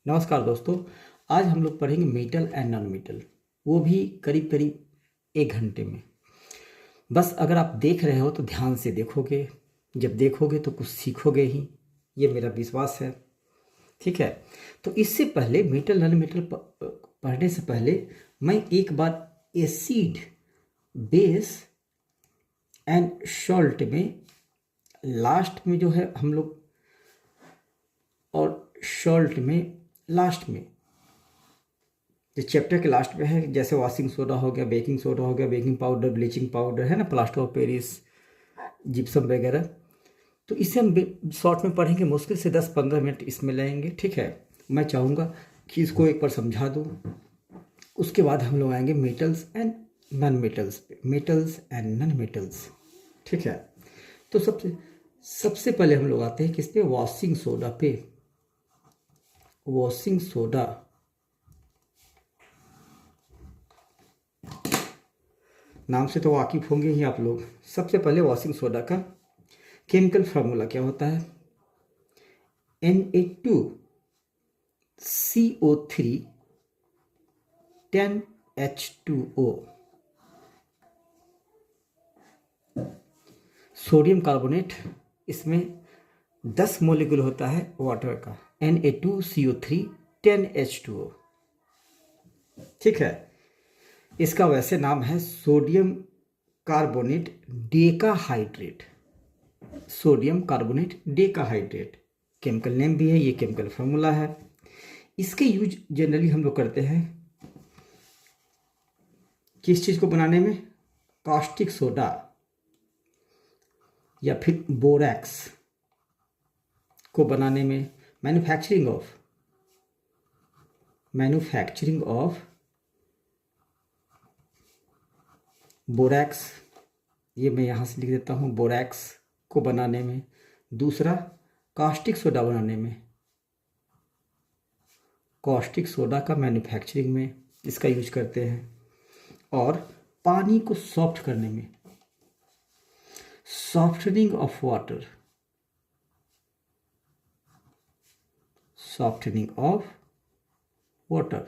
नमस्कार दोस्तों। आज हम लोग पढ़ेंगे मेटल एंड नॉन मेटल, वो भी करीब करीब 1 घंटे में। बस अगर आप देख रहे हो तो ध्यान से देखोगे, जब देखोगे तो कुछ सीखोगे ही, ये मेरा विश्वास है। ठीक है, तो इससे पहले मेटल नॉन मेटल पढ़ने से पहले मैं एक बार एसिड बेस एंड सॉल्ट में लास्ट में जो है हम लोग, और सॉल्ट में लास्ट में, जो चैप्टर के लास्ट में है, जैसे वॉशिंग सोडा हो गया, बेकिंग सोडा हो गया, बेकिंग पाउडर, ब्लीचिंग पाउडर है ना, प्लास्टर ऑफ पेरिस, जिप्सम वगैरह। तो इसे हम शॉर्ट में पढ़ेंगे, मुश्किल से 10-15 मिनट इसमें लगेंगे। ठीक है, मैं चाहूँगा कि इसको एक बार समझा दूँ, उसके बाद हम लोग आएंगे मेटल्स एंड नॉन मेटल्स पे, मेटल्स एंड नॉन मेटल्स। ठीक है, तो सबसे पहले हम लोग आते हैं किस पे, वॉशिंग सोडा पे। वॉशिंग सोडा नाम से तो वाकिफ होंगे ही आप लोग। सबसे पहले वॉशिंग सोडा का केमिकल फार्मूला क्या होता है, Na2CO3 10H2O। सोडियम कार्बोनेट, इसमें 10 मोलिक्यूल होता है वाटर का, Na2CO3 10H2O। ठीक है, इसका वैसे नाम है sodium carbonate decahydrate. Sodium carbonate decahydrate chemical name भी है, ये केमिकल फार्मूला है। इसके यूज जनरली हम लोग करते हैं किस चीज़ को बनाने में, कास्टिक सोडा या फिर बोरैक्स को बनाने में, मैन्युफैक्चरिंग ऑफ बोरैक्स, ये मैं यहाँ से लिख देता हूँ, बोरैक्स को बनाने में। दूसरा कास्टिक सोडा बनाने में, कास्टिक सोडा का मैन्युफैक्चरिंग में इसका यूज करते हैं। और पानी को सॉफ्ट करने में, softening of water, softening of water.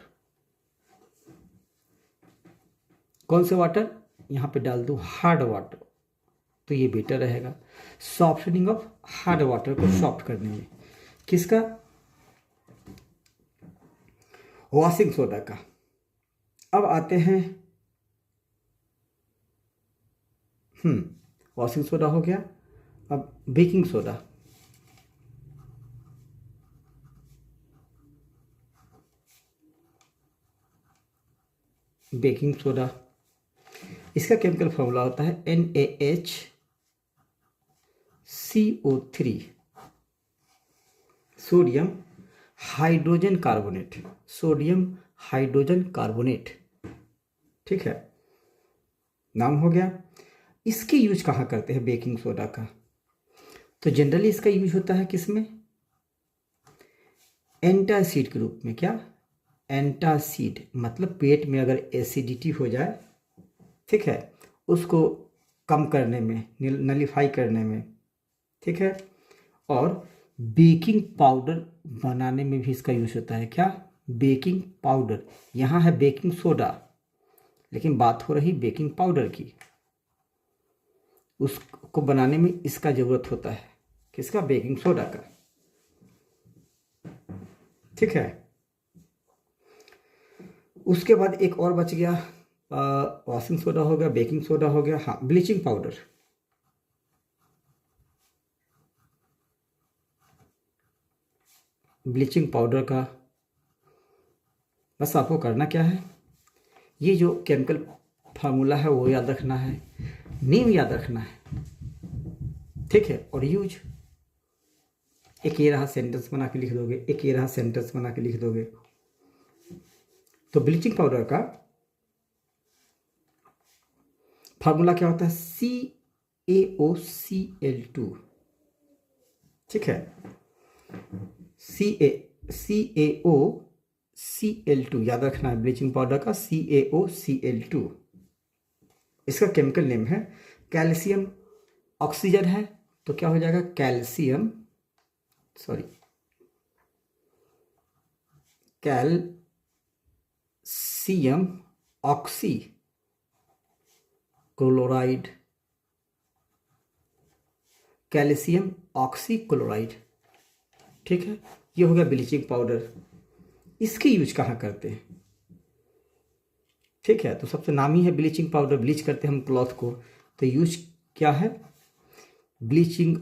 कौन से वाटर, यहाँ पे डाल दूँ हार्ड वाटर, तो ये बेटर रहेगा। सॉफ्टनिंग ऑफ हार्ड वाटर को सॉफ्ट करने में, किसका, वॉशिंग सोडा का। अब आते हैं, वॉशिंग सोडा हो गया। अब बेकिंग सोडा, बेकिंग सोडा, इसका केमिकल फॉर्मूला होता है NaHCO3 sodium hydrogen carbonate, sodium hydrogen carbonate. ठीक है, नाम हो गया। इसके यूज कहाँ करते हैं बेकिंग सोडा का, तो जनरली इसका यूज होता है किसमें, एंटासिड के रूप में। क्या, एंटासिड मतलब पेट में अगर एसिडिटी हो जाए, ठीक है, उसको कम करने में, नलीफाई करने में। ठीक है, और बेकिंग पाउडर बनाने में भी इसका यूज होता है। क्या, बेकिंग पाउडर, यहाँ है बेकिंग सोडा, लेकिन बात हो रही बेकिंग पाउडर की, उसको बनाने में इसका ज़रूरत होता है, किसका, बेकिंग सोडा का। ठीक है, उसके बाद एक और बच गया, वॉशिंग सोडा हो गया, बेकिंग सोडा हो गया, हाँ ब्लीचिंग पाउडर। ब्लीचिंग पाउडर का बस आपको करना क्या है, ये जो केमिकल फार्मूला है वो याद रखना है, नेम याद रखना है। ठीक है, और यूज, एक ये रहा सेंटेंस बना के लिख दोगे, एक ये रहा सेंटेंस बना के लिख दोगे। तो ब्लीचिंग पाउडर का फार्मूला क्या होता है, CaOCl2। ठीक है, CaOCl2 याद रखना है, ब्लीचिंग पाउडर का CaOCl2। इसका केमिकल नेम है, कैल्शियम ऑक्सीजन है तो क्या हो जाएगा, calcium, sorry calcium oxy chloride, calcium oxy chloride. ठीक है, ये हो गया ब्लीचिंग पाउडर। इसकी यूज कहाँ करते हैं? ठीक है, तो सबसे नामी है ब्लीचिंग पाउडर, ब्लीच करते हैं हम क्लॉथ को। तो यूज क्या है? ब्लीचिंग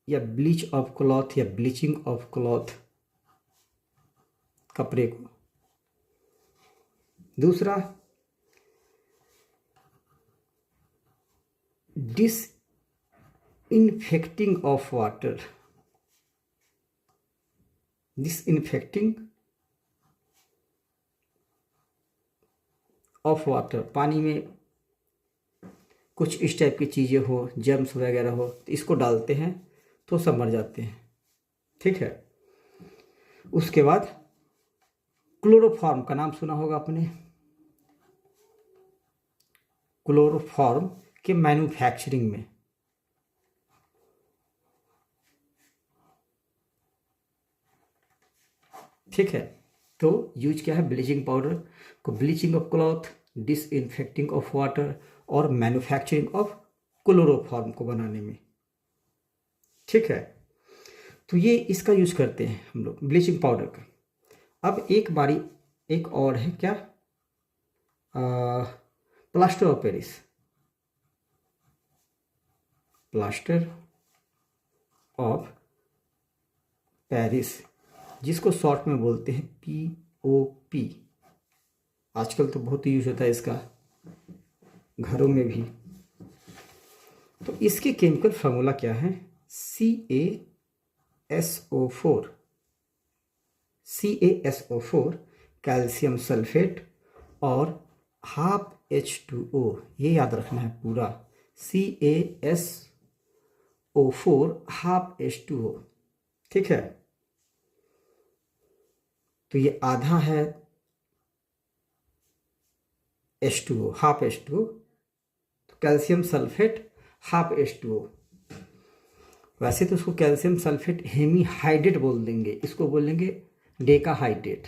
या ब्लीच ऑफ क्लॉथ या ब्लीचिंग ऑफ क्लॉथ, कपड़े को। दूसरा, disinfecting of water, disinfecting of water, पानी में कुछ इस टाइप की चीज़ें हो, जर्म्स वगैरह हो, तो इसको डालते हैं तो सब मर जाते हैं। ठीक है, उसके बाद क्लोरोफॉर्म का नाम सुना होगा आपने। क्लोरोफॉर्म के मैन्युफैक्चरिंग में, ठीक है, तो यूज क्या है? ब्लीचिंग पाउडर को, bleaching of cloth, disinfecting of water और मैन्युफैक्चरिंग ऑफ क्लोरोफॉर्म को बनाने में। ठीक है, तो ये इसका यूज करते हैं हम लोग ब्लीचिंग पाउडर का। अब एक और है क्या? Plaster of Paris, plaster of Paris, जिसको शॉर्ट में बोलते हैं POP। आजकल तो बहुत यूज होता है इसका, घरों में भी। तो इसके केमिकल फार्मूला क्या है? CaSO4, CaSO4, कैल्शियम सल्फेट और हाफ H2O, ये याद रखना है पूरा। CaSO4 half H2O। ठीक है, तो ये आधा है H2O, हाफ H2O, तो कैल्शियम सल्फेट हाफ H2O। वैसे तो उसको कैल्शियम सल्फेट हेमीहाइड्रेट बोल देंगे, इसको बोलेंगे डेकाहाइड्रेट।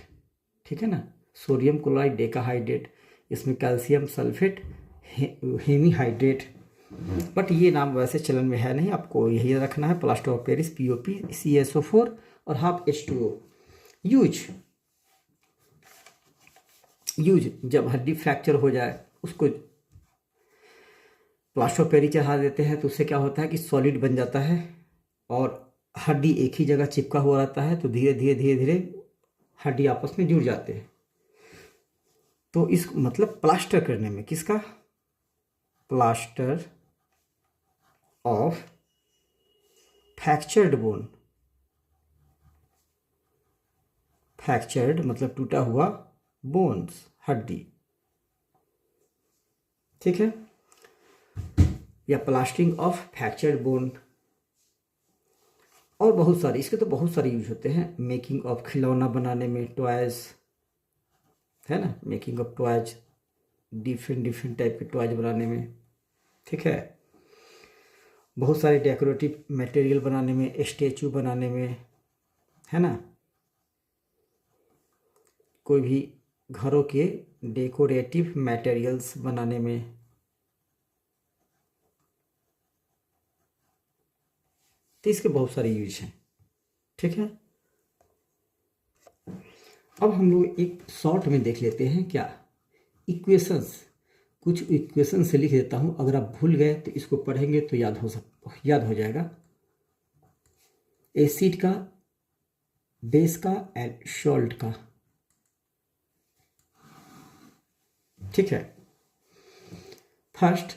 ठीक है ना, सोडियम क्लोराइड डेकाहाइड्रेट, इसमें कैल्शियम सल्फेट हेमीहाइड्रेट। बट ये नाम वैसे चलन में है नहीं, आपको यही रखना है, plaster of Paris POP, CaSO4 और हाफ H2O। यूज जब हड्डी फ्रैक्चर हो जाए, उसको प्लास्टर ऑफ पेरिस चढ़ा देते हैं, तो उससे क्या होता है कि सॉलिड बन जाता है और हड्डी एक ही जगह चिपका हुआ रहता है, तो धीरे धीरे धीरे धीरे हड्डी आपस में जुड़ जाते हैं। तो इस मतलब प्लास्टर करने में, किसका? Plaster of fractured bone, fractured मतलब टूटा हुआ, बोन्स हड्डी। ठीक है, या प्लास्टरिंग ऑफ फ्रैक्चर्ड बोन। और बहुत सारे, इसके तो बहुत सारे यूज होते हैं। मेकिंग ऑफ खिलौना बनाने में, टॉयज, है ना, making of toys, different different type के टॉयज बनाने में। ठीक है, बहुत सारे डेकोरेटिव मटेरियल बनाने में, स्टैचू बनाने में, है ना, कोई भी घरों के डेकोरेटिव मटेरियल्स बनाने में। तो इसके बहुत सारे यूज हैं। ठीक है, अब हम लोग एक शॉर्ट में देख लेते हैं क्या, इक्वेशंस। कुछ इक्वेशन से लिख देता हूं, अगर आप भूल गए तो इसको पढ़ेंगे तो याद हो जाएगा। एसिड का, बेस का एंड सॉल्ट का। ठीक है, फर्स्ट,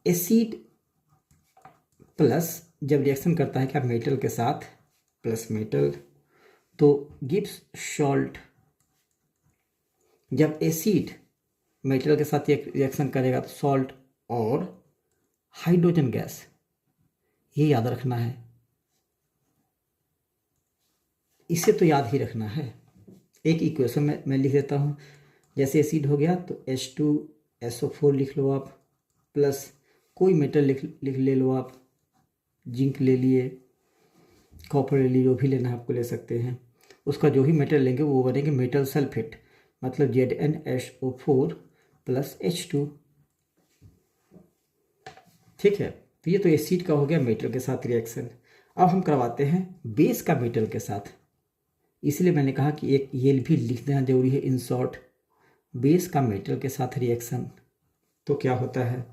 एसिड प्लस जब रिएक्शन करता है क्या मेटल के साथ, प्लस मेटल, तो गिव्स सॉल्ट। जब एसिड मेटल के साथ रिएक्शन करेगा तो सॉल्ट और हाइड्रोजन गैस, ये याद रखना है। इसे तो याद ही रखना है। एक इक्वेशन में मैं लिख देता हूँ, जैसे एसिड हो गया तो H2SO4 लिख लो आप, प्लस कोई मेटल लिख ले लो आप, जिंक ले लिए, कॉपर ले लिए, जो भी लेना है आपको ले सकते हैं। उसका जो भी मेटल लेंगे वो बनेंगे मेटल सल्फेट, मतलब ZnSO4 प्लस H2। ठीक है, तो ये तो एसिड का हो गया मेटल के साथ रिएक्शन। अब हम करवाते हैं बेस का मेटल के साथ, इसलिए मैंने कहा कि एक ये भी लिख देना जरूरी है इन शॉर्ट, बेस का मेटल के साथ रिएक्शन तो क्या होता है।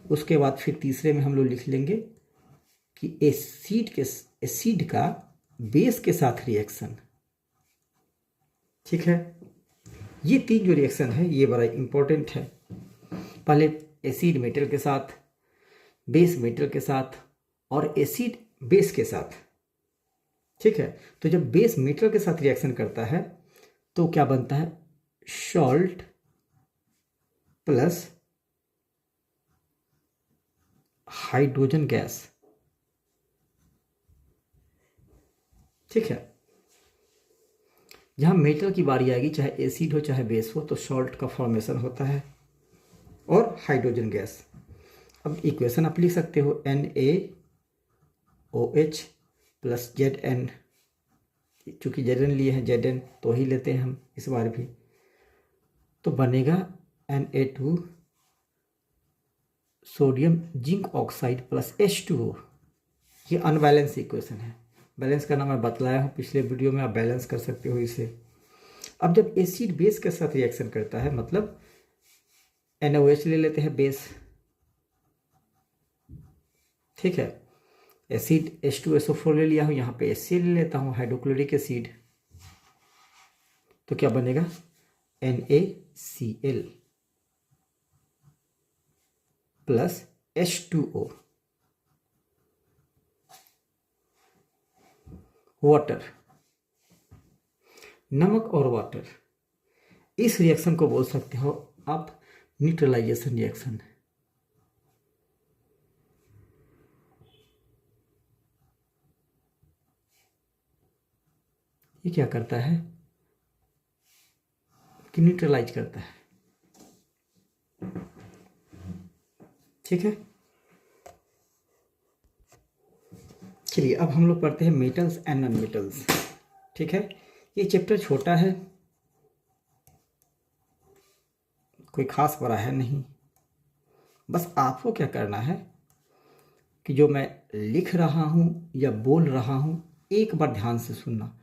उसके बाद फिर तीसरे में हम लोग लिख लेंगे कि एसिड का बेस के साथ रिएक्शन। ठीक है, ये तीन जो रिएक्शन है ये बड़ा इंपॉर्टेंट है। पहले एसिड मेटल के साथ, बेस मेटल के साथ और एसिड बेस के साथ। ठीक है, तो जब बेस मेटल के साथ रिएक्शन करता है तो क्या बनता है, सॉल्ट प्लस हाइड्रोजन गैस। ठीक है, जहां मेटल की बारी आएगी, चाहे एसिड हो चाहे बेस हो, तो सॉल्ट का फॉर्मेशन होता है और हाइड्रोजन गैस। अब इक्वेशन आप लिख सकते हो NaOH प्लस Zn, चूंकि Zn लिए हैं Zn तो ही लेते हैं हम इस बार भी, तो बनेगा Na2 sodium zinc oxide plus H2O। ये अनबैलेंस इक्वेशन है, बैलेंस करना मैं बतलाया हूँ पिछले वीडियो में, आप बैलेंस कर सकते हो इसे। अब जब एसिड बेस के साथ रिएक्शन करता है, मतलब NaOH ले लेते हैं बेस। ठीक है, एसिड H2SO4 ले लिया हूँ, यहाँ पे HCl ले लेता हूँ, हाइड्रोक्लोरिक एसिड, तो क्या बनेगा NaCl प्लस H2O। वाटर, नमक और वाटर, इस रिएक्शन को बोल सकते हो आप न्यूट्रलाइजेशन रिएक्शन। ये क्या करता है कि न्यूट्रलाइज करता है। ठीक है, चलिए अब हम लोग पढ़ते हैं मेटल्स एंड नॉन मेटल्स। ठीक है, ये चैप्टर छोटा है, कोई खास बड़ा है नहीं, बस आपको क्या करना है कि जो मैं लिख रहा हूँ या बोल रहा हूँ एक बार ध्यान से सुनना।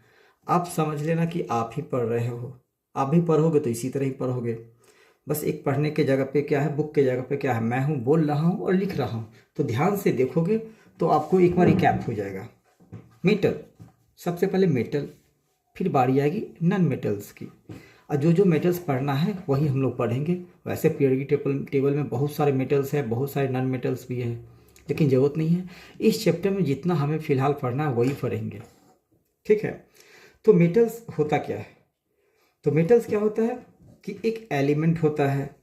आप समझ लेना कि आप ही पढ़ रहे हो, आप भी पढ़ोगे तो इसी तरह ही पढ़ोगे। बस एक पढ़ने के जगह पे क्या है, बुक के जगह पे क्या है, मैं हूँ बोल रहा हूँ और लिख रहा हूँ, तो ध्यान से देखोगे तो आपको एक बार रिकैप हो जाएगा। मेटल, सबसे पहले मेटल, फिर बारी आएगी नॉन मेटल्स की, और जो जो मेटल्स पढ़ना है वही हम लोग पढ़ेंगे। वैसे पीरियोडिक टेबल में बहुत सारे मेटल्स हैं, बहुत सारे नॉन मेटल्स भी हैं, लेकिन ज़रूरत नहीं है। इस चैप्टर में जितना हमें फ़िलहाल पढ़ना है वही पढ़ेंगे। ठीक है, तो मेटल्स होता क्या है, तो मेटल्स क्या होता है कि एक एलिमेंट होता है।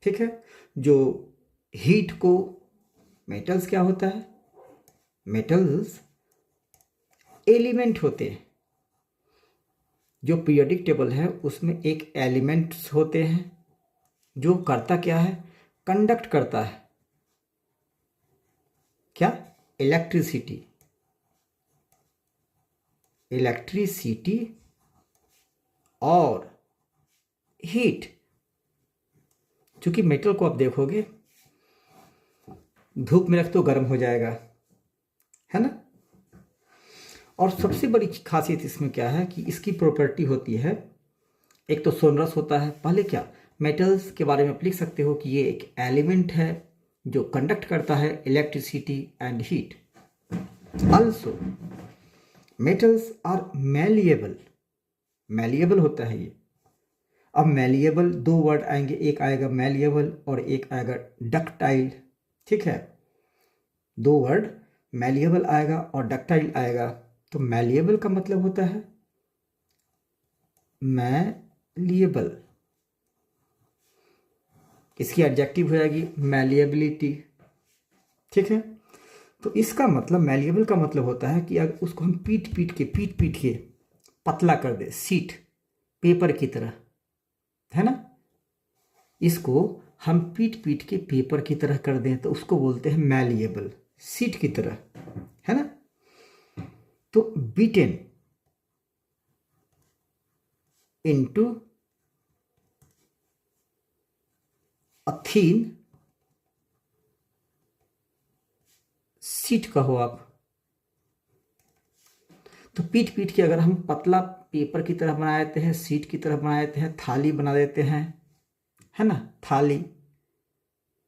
ठीक है, जो हीट को, मेटल्स क्या होता है, मेटल्स एलिमेंट होते हैं। जो पीरियोडिक टेबल है उसमें एक एलिमेंट्स होते हैं जो करता क्या है, कंडक्ट करता है क्या, इलेक्ट्रिसिटी, इलेक्ट्रिसिटी और हीट। चूंकि मेटल को आप देखोगे धूप में रख तो गर्म हो जाएगा, है ना। और सबसे बड़ी खासियत इसमें क्या है कि इसकी प्रॉपर्टी होती है, एक तो सोनरस होता है। पहले क्या, मेटल्स के बारे में आप लिख सकते हो कि ये एक एलिमेंट है जो कंडक्ट करता है electricity and heat. Also metals are malleable, malleable होता है ये। अब मैलिएबल दो वर्ड आएंगे, एक आएगा मैलिएबल और एक आएगा डक्टाइल। ठीक है, दो वर्ड मैलिएबल आएगा और डक्टाइल आएगा। तो मैलिएबल का मतलब होता है मैलिएबल, इसकी एडजेक्टिव हो जाएगी मैलिएबिलिटी। ठीक है, तो इसका मतलब मैलिएबल का मतलब होता है कि अगर उसको हम पीट पीट के पतला कर दे, सीट पेपर की तरह, है ना, इसको हम पीट के पेपर की तरह कर दें तो उसको बोलते हैं मैलिएबल, सीट की तरह, है ना। तो beaten, into a thin sheet कहो आप। तो पीट पीट के अगर हम पतला पेपर की तरह बना देते हैं, शीट की तरह बना देते हैं, थाली बना देते हैं, है ना, थाली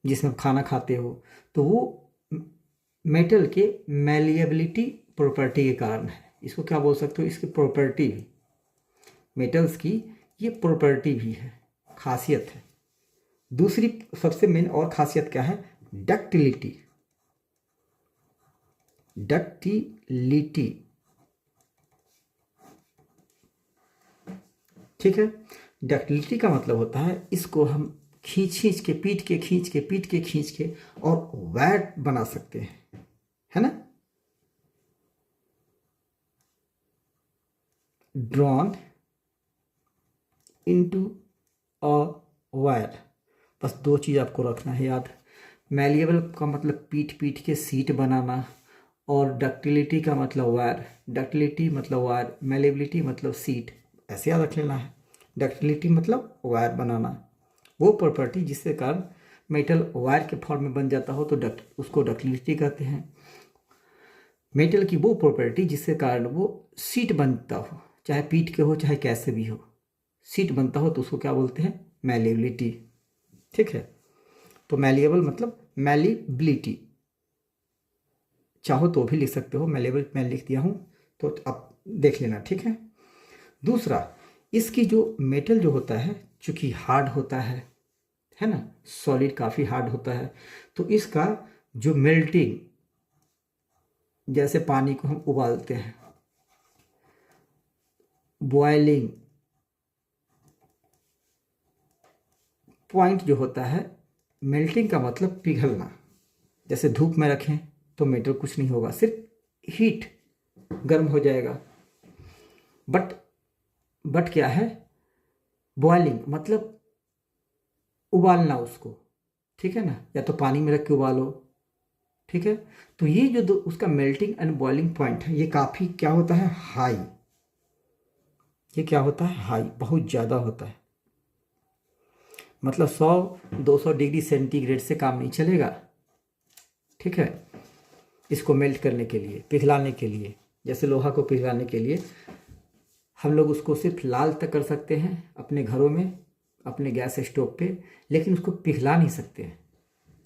जिसमें खाना खाते हो, तो वो मेटल के मैलिएबिलिटी प्रॉपर्टी के कारण है। इसको क्या बोल सकते हो, इसकी प्रॉपर्टी भी, मेटल्स की ये प्रॉपर्टी भी है, खासियत है। दूसरी सबसे मेन और खासियत क्या है, डक्टिलिटी। डक्टिलिटी, ठीक है। डक्टिलिटी का मतलब होता है इसको हम खींच के पीट के खींच के और वैट बना सकते हैं, है ना। ड्रॉन इनटू अ वायर, बस दो चीज़ आपको रखना है याद। मैलिएबल का मतलब पीट पीट के सीट बनाना, और डक्टिलिटी का मतलब वायर। डक्टिलिटी मतलब वायर, मैलिएबिलिटी मतलब सीट, ऐसे याद रख लेना है। डक्टिलिटी मतलब वायर बनाना, वो प्रॉपर्टी जिसके कारण मेटल वायर के फॉर्म में बन जाता हो तो उसको डक्टिलिटी कहते हैं। मेटल की वो प्रॉपर्टी जिसके कारण वो सीट बनता हो, चाहे पीट के हो चाहे कैसे भी हो, सीट बनता हो तो उसको क्या बोलते हैं, मैलिएबिलिटी। ठीक है, तो मैलिएबल मतलब मैलिबिलिटी, चाहो तो भी लिख सकते हो, मैलिएबल मैं लिख दिया हूँ तो आप देख लेना, ठीक है। दूसरा, इसकी जो मेटल जो होता है चूँकि हार्ड होता है ना, सॉलिड काफ़ी हार्ड होता है, तो इसका जो मेल्टिंग, जैसे पानी को हम उबालते हैं, बॉयलिंग पॉइंट जो होता है, मेल्टिंग का मतलब पिघलना। जैसे धूप में रखें तो मेटल कुछ नहीं होगा, सिर्फ हीट, गर्म हो जाएगा। बट क्या है, बॉयलिंग मतलब उबालना उसको, ठीक है ना, या तो पानी में रख के उबालो, ठीक है। तो ये जो दो उसका मेल्टिंग एंड बॉइलिंग पॉइंट है, ये काफ़ी क्या होता है, हाई। ये क्या होता है, हाई, बहुत ज़्यादा होता है। मतलब 100-200 डिग्री सेंटीग्रेड से काम नहीं चलेगा, ठीक है। इसको मेल्ट करने के लिए, पिघलाने के लिए, जैसे लोहा को पिघलाने के लिए हम लोग उसको सिर्फ लाल तक कर सकते हैं अपने घरों में, अपने गैस स्टोव पे, लेकिन उसको पिघला नहीं सकते हैं।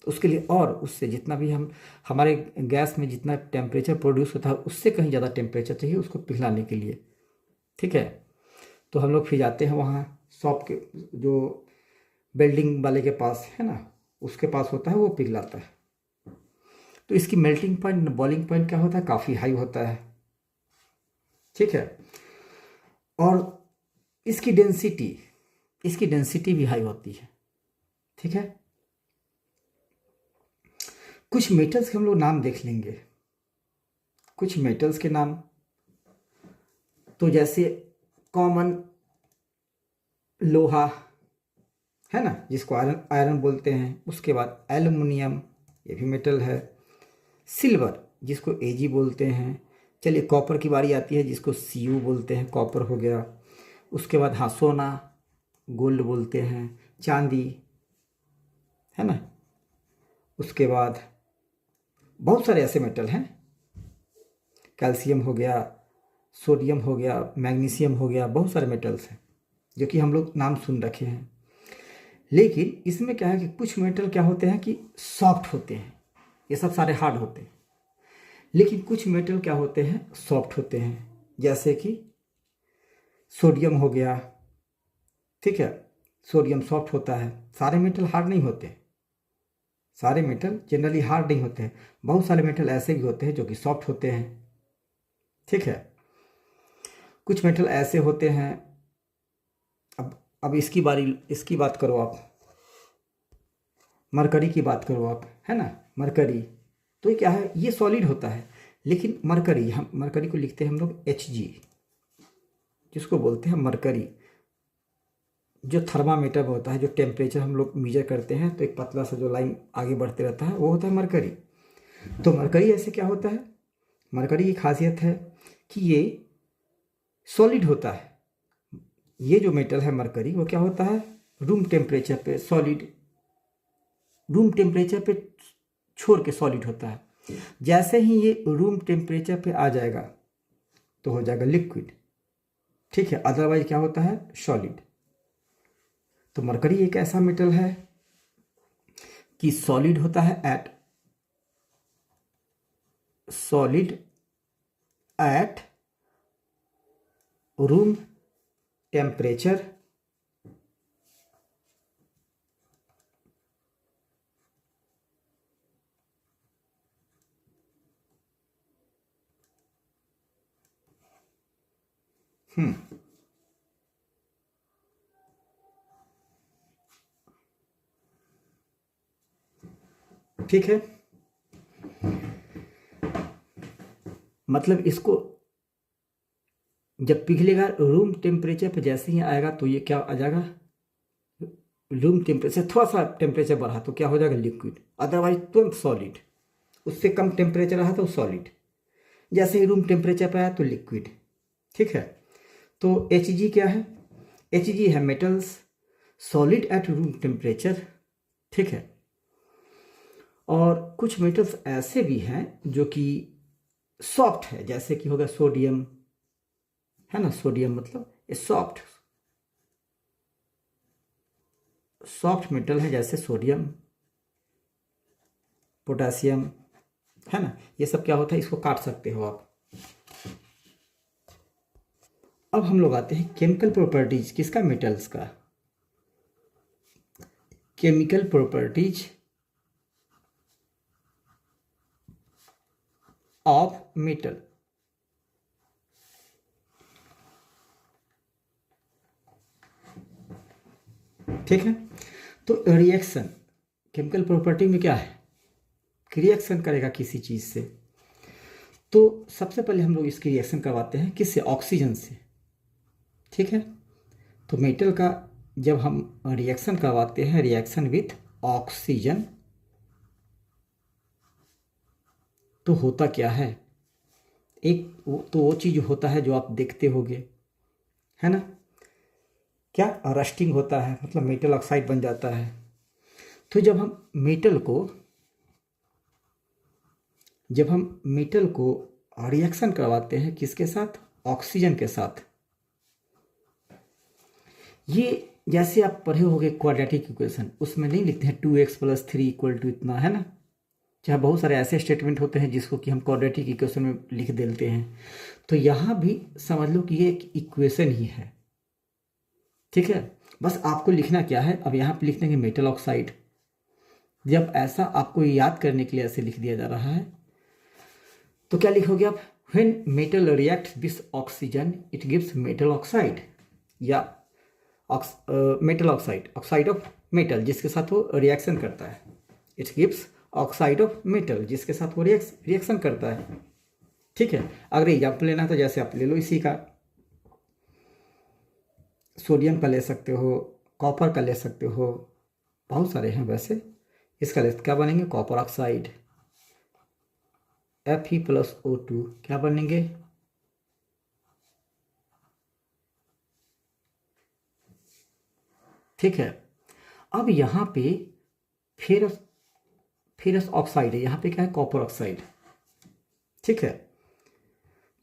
तो उसके लिए और उससे जितना भी हमारे गैस में जितना टेम्परेचर प्रोड्यूस होता है उससे कहीं ज़्यादा टेम्परेचर चाहिए उसको पिघलाने के लिए, ठीक है। तो हम लोग फिर जाते हैं वहाँ शॉप के, जो बिल्डिंग वाले के पास है ना, उसके पास होता है, वो पिघलाता है। तो इसकी मेल्टिंग पॉइंट, बॉइलिंग पॉइंट क्या होता है, काफ़ी हाई होता है, ठीक है। और इसकी डेंसिटी भी हाई होती है, ठीक है। कुछ मेटल्स के हम लोग नाम देख लेंगे, कुछ मेटल्स के नाम। तो जैसे कॉमन लोहा है ना, जिसको आयरन बोलते हैं। उसके बाद एल्युमिनियम, ये भी मेटल है। सिल्वर, जिसको एजी बोलते हैं। चलिए कॉपर की बारी आती है, जिसको सीयू बोलते हैं, कॉपर हो गया। उसके बाद हाँ, सोना, गोल्ड बोलते हैं। चांदी, है ना। उसके बाद बहुत सारे ऐसे मेटल हैं, कैल्शियम हो गया, सोडियम हो गया, मैग्नीशियम हो गया, बहुत सारे मेटल्स हैं जो कि हम लोग नाम सुन रखे हैं। लेकिन इसमें क्या है कि कुछ मेटल क्या होते हैं कि सॉफ्ट होते हैं, ये सब सारे हार्ड होते हैं। लेकिन कुछ मेटल क्या होते हैं, सॉफ्ट होते हैं, जैसे कि सोडियम हो गया, ठीक है। सोडियम सॉफ्ट होता है, सारे मेटल हार्ड नहीं होते, सारे मेटल जनरली हार्ड नहीं होते हैं। बहुत सारे मेटल ऐसे भी होते हैं जो कि सॉफ्ट होते हैं, ठीक है। कुछ मेटल ऐसे होते हैं, अब इसकी बात करो आप, मरकरी की बात करो आप, है ना। मरकरी तो ये क्या है, ये सॉलिड होता है, लेकिन मरकरी को लिखते हैं हम लोग Hg, जिसको बोलते हैं मरकरी। जो थर्मामीटर में होता है, जो टेम्परेचर हम लोग मीजर करते हैं, तो एक पतला सा जो लाइन आगे बढ़ते रहता है, वो होता है मरकरी। तो मरकरी ऐसे क्या होता है, मरकरी की खासियत है कि ये सॉलिड होता है, ये जो मेटल है मरकरी वो क्या होता है, रूम टेम्परेचर पे सॉलिड, रूम टेम्परेचर पे छोड़ के सॉलिड होता है। जैसे ही ये रूम टेम्परेचर पे आ जाएगा तो हो जाएगा लिक्विड, ठीक है, अदरवाइज क्या होता है, सॉलिड। तो मरकरी एक ऐसा मेटल है कि सॉलिड होता है एट रूम टेम्परेचर ठीक है। मतलब इसको जब पिघलेगा रूम टेम्परेचर पे जैसे ही आएगा तो ये क्या आ जाएगा, रूम टेम्परेचर थोड़ा सा टेम्परेचर बढ़ा तो क्या हो जाएगा, लिक्विड, अदरवाइज तुरंत सॉलिड। उससे कम टेम्परेचर रहा तो सॉलिड, जैसे ही रूम टेम्परेचर पे आया तो लिक्विड, ठीक है। तो Hg क्या है, Hg है metals solid at room temperature, ठीक है। और कुछ मेटल्स ऐसे भी हैं जो कि सॉफ्ट है, जैसे कि होगा सोडियम, है ना, सोडियम मतलब ये सॉफ्ट मेटल है, जैसे सोडियम, पोटेशियम, है ना, ये सब क्या होता है, इसको काट सकते हो आप। अब हम लोग आते हैं केमिकल प्रॉपर्टीज किसका, मेटल्स का। Chemical properties of metal. ठीक है। तो रिएक्शन, केमिकल प्रॉपर्टी में क्या है, रिएक्शन करेगा किसी चीज़ से। तो सबसे पहले हम लोग इसकी रिएक्शन करवाते हैं किससे, ऑक्सीजन से, ठीक है। तो मेटल का जब हम रिएक्शन करवाते हैं, रिएक्शन विथ ऑक्सीजन, तो होता क्या है, तो वो चीज़ होता है जो आप देखते होगे, है ना, क्या रस्टिंग होता है, मतलब मेटल ऑक्साइड बन जाता है। तो जब हम मेटल को रिएक्शन करवाते हैं किसके साथ, ऑक्सीजन के साथ, ये जैसे आप पढ़े होंगे क्वाड्रेटिक इक्वेशन, उसमें नहीं लिखते हैं 2x+3 = इतना, है ना, चाहे बहुत सारे ऐसे स्टेटमेंट होते हैं जिसको कि हम क्वाड्रेटिक इक्वेशन में लिख देते हैं। तो यहाँ भी समझ लो कि ये एक इक्वेशन ही है, ठीक है। बस आपको लिखना क्या है, अब यहाँ पे लिख देंगे मेटल ऑक्साइड। जब ऐसा आपको याद करने के लिए ऐसे लिख दिया जा रहा है तो क्या लिखोगे आप, when metal reacts with oxygen it gives metal oxide, या metal oxide, oxide of metal जिसके साथ वो रिएक्शन करता है, it gives oxide of metal जिसके साथ वो रिएक्शन करता है, ठीक है। अगर एग्जाम्पल लेना तो जैसे आप ले लो इसी का, सोडियम का ले सकते हो, कॉपर का ले सकते हो, बहुत सारे हैं वैसे। इसका ले क्या बनेंगे, कॉपर ऑक्साइड, Fe+O2 क्या बनेंगे, ठीक है। अब यहाँ पे फेरस ऑक्साइड है, यहाँ पे क्या है, कॉपर ऑक्साइड, ठीक है।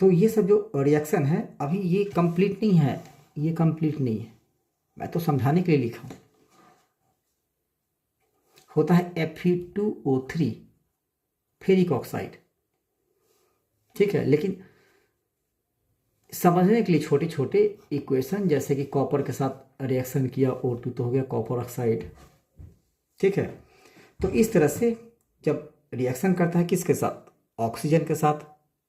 तो ये सब जो रिएक्शन है अभी ये कंप्लीट नहीं है, ये कंप्लीट नहीं है, मैं तो समझाने के लिए लिखा हूँ। होता है Fe2O3 फेरिक ऑक्साइड, ठीक है। लेकिन समझने के लिए छोटे छोटे इक्वेशन, जैसे कि कॉपर के साथ रिएक्शन किया O2 तो हो गया कॉपर ऑक्साइड, ठीक है। तो इस तरह से जब रिएक्शन करता है किसके साथ, ऑक्सीजन के साथ,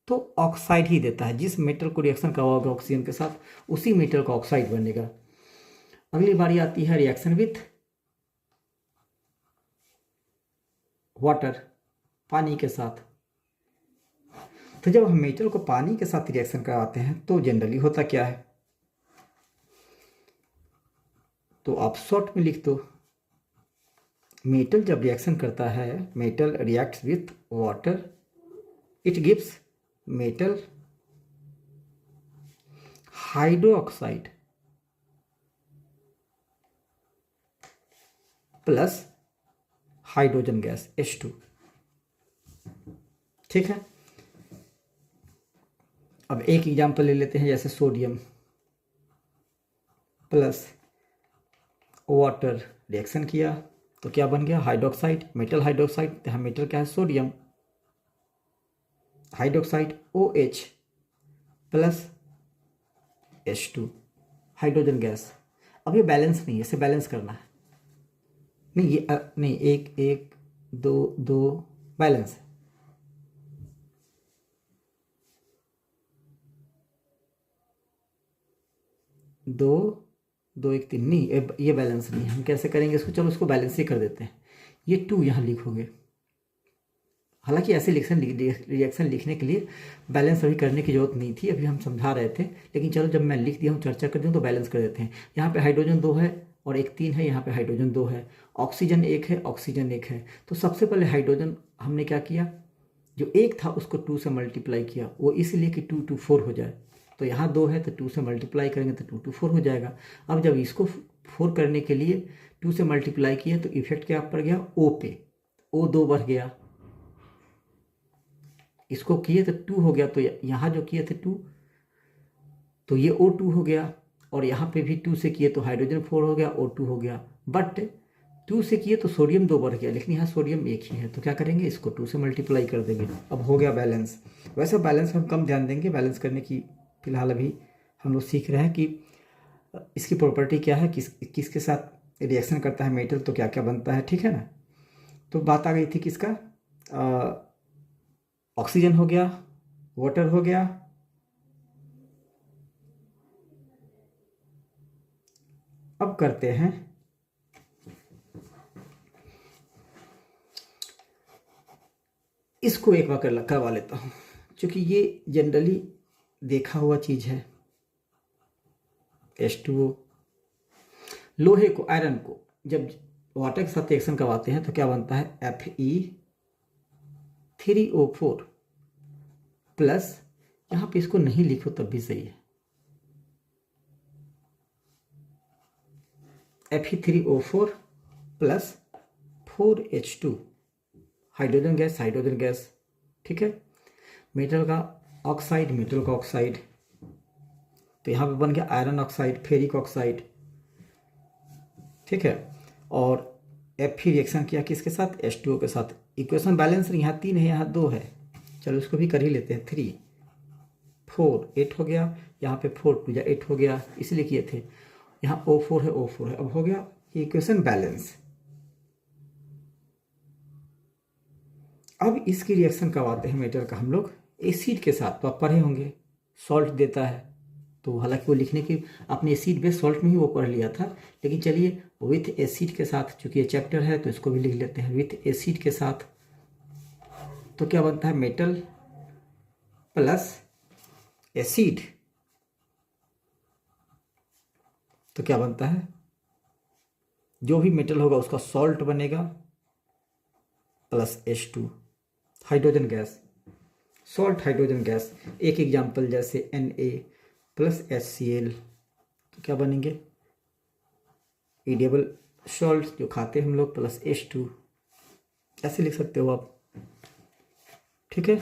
तो ऑक्साइड ही देता है। जिस मेटल को रिएक्शन करवाओगे ऑक्सीजन के साथ उसी मेटल का ऑक्साइड बनेगा। अगली बारी आती है रिएक्शन विथ वाटर, पानी के साथ। तो जब हम मेटल को पानी के साथ रिएक्शन कराते हैं तो जनरली होता क्या है, तो आप शॉर्ट में लिख दो, मेटल जब रिएक्शन करता है, metal reacts with water it gives metal hydroxide, plus hydrogen gas H2। ठीक है, अब एक एग्जाम्पल ले लेते हैं, जैसे सोडियम प्लस वाटर रिएक्शन किया तो क्या बन गया, हाइड्रोक्साइड, मेटल हाइड्रोक्साइड। यहाँ मेटल क्या है, sodium hydroxide OH plus H2 hydrogen gas. अब ये बैलेंस नहीं है, इसे बैलेंस करना है। नहीं ये नहीं, एक एक दो दो बैलेंस है। दो दो एक तीन, नहीं ये बैलेंस नहीं है। हम कैसे करेंगे इसको, चलो उसको बैलेंस ही कर देते हैं। ये 2 यहाँ लिख हो गए। हालांकि ऐसे रिएक्शन लिखने के लिए बैलेंस अभी करने की जरूरत नहीं थी, अभी हम समझा रहे थे, लेकिन चलो जब मैं लिख दिया हूँ, चर्चा कर दी हूँ, तो बैलेंस कर देते हैं। यहाँ पे हाइड्रोजन 2 है और एक 3 है, यहाँ पे हाइड्रोजन 2 है, ऑक्सीजन 1 है, ऑक्सीजन 1 है। तो सबसे पहले हाइड्रोजन हमने क्या किया, जो 1 था उसको 2 से मल्टीप्लाई किया, वो इसलिए कि 2 2 4 हो जाए। तो यहाँ 2 है तो 2 से मल्टीप्लाई करेंगे तो 2 2 4 हो जाएगा। अब जब इसको 4 करने के लिए 2 से मल्टीप्लाई किया तो इफेक्ट क्या पड़ गया, O पे, O 2 बढ़ गया। इसको किए तो 2 हो गया, तो यहाँ जो किए थे 2, तो ये O2 हो गया, और यहाँ पे भी 2 से किए तो हाइड्रोजन 4 हो गया, O2 हो गया। बट 2 से किए तो सोडियम 2 बढ़ गया, लेकिन यहाँ सोडियम 1 ही है, तो क्या करेंगे, इसको 2 से मल्टीप्लाई कर देंगे। अब हो गया बैलेंस। वैसे बैलेंस हम कम ध्यान देंगे, बैलेंस करने की फिलहाल अभी हम लोग सीख रहे हैं कि इसकी प्रॉपर्टी क्या है, किसके साथ रिएक्शन करता है मेटल, तो क्या क्या बनता है। ठीक है ना। तो बात आ गई थी किसका, ऑक्सीजन हो गया, वाटर हो गया, अब करते हैं इसको एक बार करवा लेता हूं, क्योंकि ये जनरली देखा हुआ चीज है। H2O, लोहे को, आयरन को जब वाटर के साथ रिएक्शन करवाते हैं तो क्या बनता है, Fe3O4 प्लस, यहां पे इसको नहीं लिखो तब भी सही है, Fe3O4 plus 4H2 hydrogen gas, hydrogen gas. ठीक है, मेटल का ऑक्साइड, मेटल का ऑक्साइड, तो यहाँ पे बन गया आयरन ऑक्साइड, फेरिक ऑक्साइड। ठीक है, और Fe रिएक्शन किया किसके साथ, H2O के साथ। इक्वेशन बैलेंस, यहाँ 3 है, यहाँ 2 है, चलो इसको भी कर ही लेते हैं। 3 4 8 हो गया, यहाँ पे 4 2 8 हो गया, इसलिए किए थे। यहाँ O4 है, O4 है, अब हो गया इक्वेशन बैलेंस। अब इसकी रिएक्शन करवाते हैं मेटल का हम लोग एसिड के साथ। तो आप पढ़े होंगे, सॉल्ट देता है, तो हालांकि वो लिखने की आपने एसिड बेस सॉल्ट में ही वो पढ़ लिया था, लेकिन चलिए विथ एसिड के साथ, चूंकि ये चैप्टर है तो इसको भी लिख लेते हैं, विथ एसिड के साथ। तो क्या बनता है, मेटल प्लस एसिड, तो क्या बनता है, जो भी मेटल होगा उसका सॉल्ट बनेगा plus H2 hydrogen gas, salt hydrogen gas. एक एग्जाम्पल जैसे Na प्लस HCl, तो क्या बनेंगे, इडिएबल सॉल्ट जो खाते हैं हम लोग, प्लस H2, ऐसे लिख सकते हो आप। ठीक है,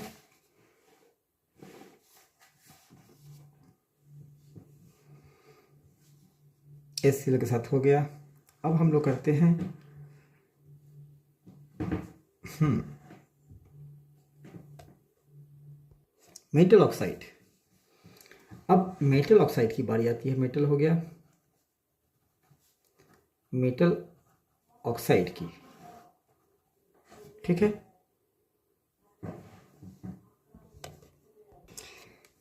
HCl के साथ हो गया। अब हम लोग करते हैं मेटल ऑक्साइड। अब मेटल ऑक्साइड की बारी आती है। मेटल हो गया, मेटल ऑक्साइड की। ठीक है,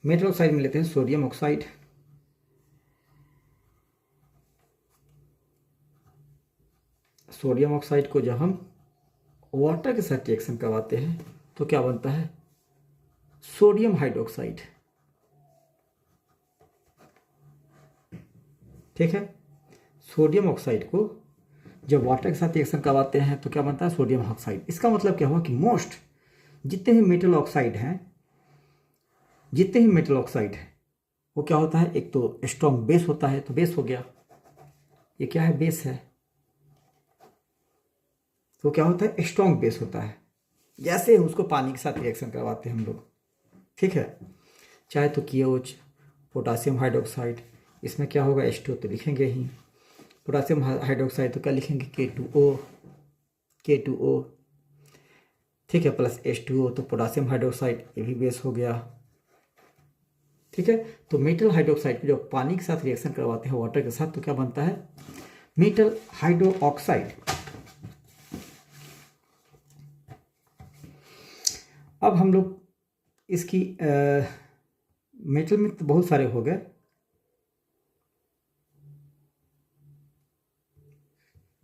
मेटल ऑक्साइड में लेते हैं सोडियम ऑक्साइड, सोडियम ऑक्साइड को जब हम वाटर के साथ रिएक्शन करवाते हैं तो क्या बनता है, सोडियम हाइड्रोक्साइड। ठीक है, सोडियम ऑक्साइड को जब वाटर के साथ रिएक्शन करवाते हैं तो क्या बनता है, सोडियम ऑक्साइड। इसका मतलब क्या हुआ कि मोस्ट जितने भी मेटल ऑक्साइड हैं, जितने भी मेटल ऑक्साइड है वो क्या होता है, एक तो स्ट्रॉन्ग बेस होता है, तो बेस हो गया, ये क्या है, बेस है। तो क्या होता है, स्ट्रॉन्ग बेस होता है। जैसे उसको पानी के साथ रिएक्शन करवाते हैं हम लोग, ठीक है। चाहे तो KOH, पोटासियम हाइड्रोक्साइड, इसमें क्या होगा, H2O तो लिखेंगे ही। पोटासियम हाइड्रोक्साइड तो क्या लिखेंगे, K2O, ठीक है, प्लस H2O, तो पोटासियम हाइड्रोक्साइड ये भी बेस हो गया, ठीक है। तो मेटल हाइड्रोक्साइड को जब पानी के साथ रिएक्शन करवाते हैं वाटर के साथ, तो क्या बनता है, मेटल हाइड्रोक्साइड। अब हम लोग इसकी मेटल में तो बहुत सारे हो गए,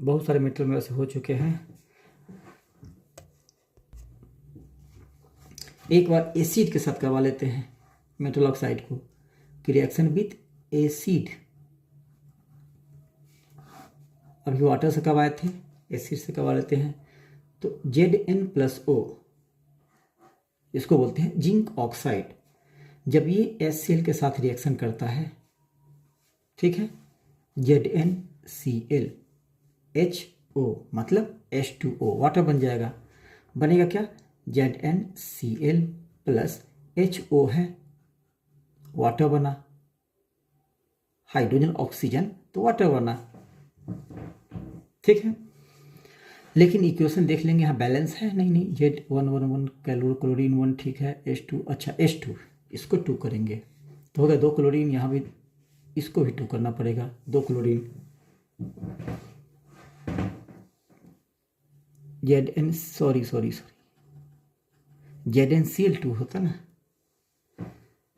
बहुत सारे मेटल में ऐसे हो चुके हैं। एक बार एसिड के साथ करवा लेते हैं मेटल ऑक्साइड को, रिएक्शन विथ एसिड। अभी वाटर से करवाए थे, एसिड से करवा लेते हैं। तो Zn+O, इसको बोलते हैं जिंक ऑक्साइड। जब ये HCl के साथ रिएक्शन करता है, ठीक है, ZnClHO मतलब H2O, वाटर बन जाएगा। बनेगा क्या, ZnCl प्लस HO है, वाटर बना, हाइड्रोजन ऑक्सीजन तो वाटर बना, ठीक है। लेकिन इक्वेशन देख लेंगे, यहाँ बैलेंस है, नहीं Z111 क्लोरीन 1, ठीक है, H2, अच्छा H2, इसको 2 करेंगे तो होगा 2 क्लोरीन, यहाँ भी इसको भी 2 करना पड़ेगा, 2 क्लोरीन। ZnCl2 होता ना,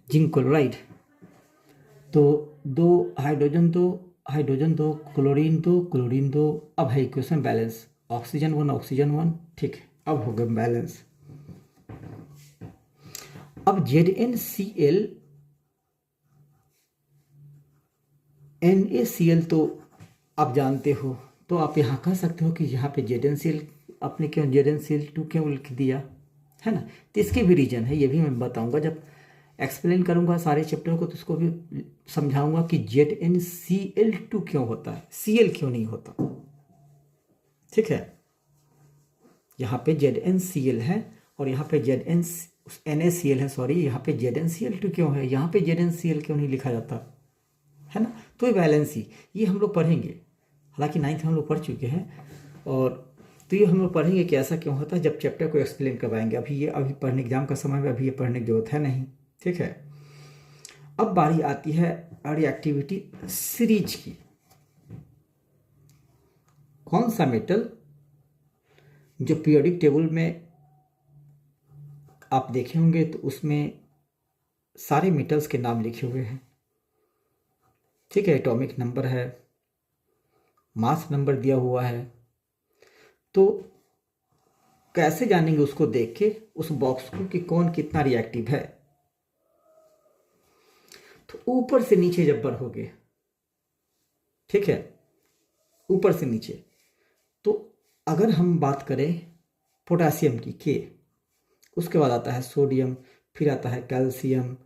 जिंक क्लोराइड। तो 2 हाइड्रोजन, 2 क्लोरीन 2। अब है इक्वेशन बैलेंस, ऑक्सीजन 1, ठीक है, अब हो गया बैलेंस। अब ZnCl NaCl तो आप जानते हो, तो आप यहाँ कह सकते हो कि यहाँ पे ZnCl आपने क्यों ZnCl2 क्यों लिख दिया, है ना। तो इसके भी रीजन है, ये भी मैं बताऊंगा जब एक्सप्लेन करूंगा सारे चैप्टर को, तो उसको भी समझाऊंगा कि ZnCl2 क्यों होता है, Cl क्यों नहीं होता, ठीक है। यहाँ पे ZnCl है और यहाँ पे NaCl है, सॉरी, यहाँ पे ZnCl2 क्यों है, यहाँ पे ZnCl क्यों नहीं लिखा जाता, है ना। तो ये बैलेंस ही, ये हम लोग पढ़ेंगे, हालांकि 9th हम लोग पढ़ चुके हैं, और तो ये हम लोग पढ़ेंगे कि ऐसा क्यों होता है जब चैप्टर को एक्सप्लेन करवाएंगे। अभी पढ़ने एग्जाम का समय में अभी ये पढ़ने की जरूरत है नहीं, ठीक है। अब बारी आती है रिएक्टिविटी सीरीज की। कौन सा मेटल जो पीरियोडिक टेबल में आप देखे होंगे तो उसमें सारे मेटल्स के नाम लिखे हुए हैं, ठीक है, एटॉमिक नंबर है, मास नंबर दिया हुआ है। तो कैसे जानेंगे उसको देख के उस बॉक्स को कि कौन कितना रिएक्टिव है। तो ऊपर से नीचे जब बढ़ोगे, ठीक है, ऊपर से नीचे, तो अगर हम बात करें पोटासियम की K, उसके बाद आता है सोडियम, फिर आता है कैल्शियम,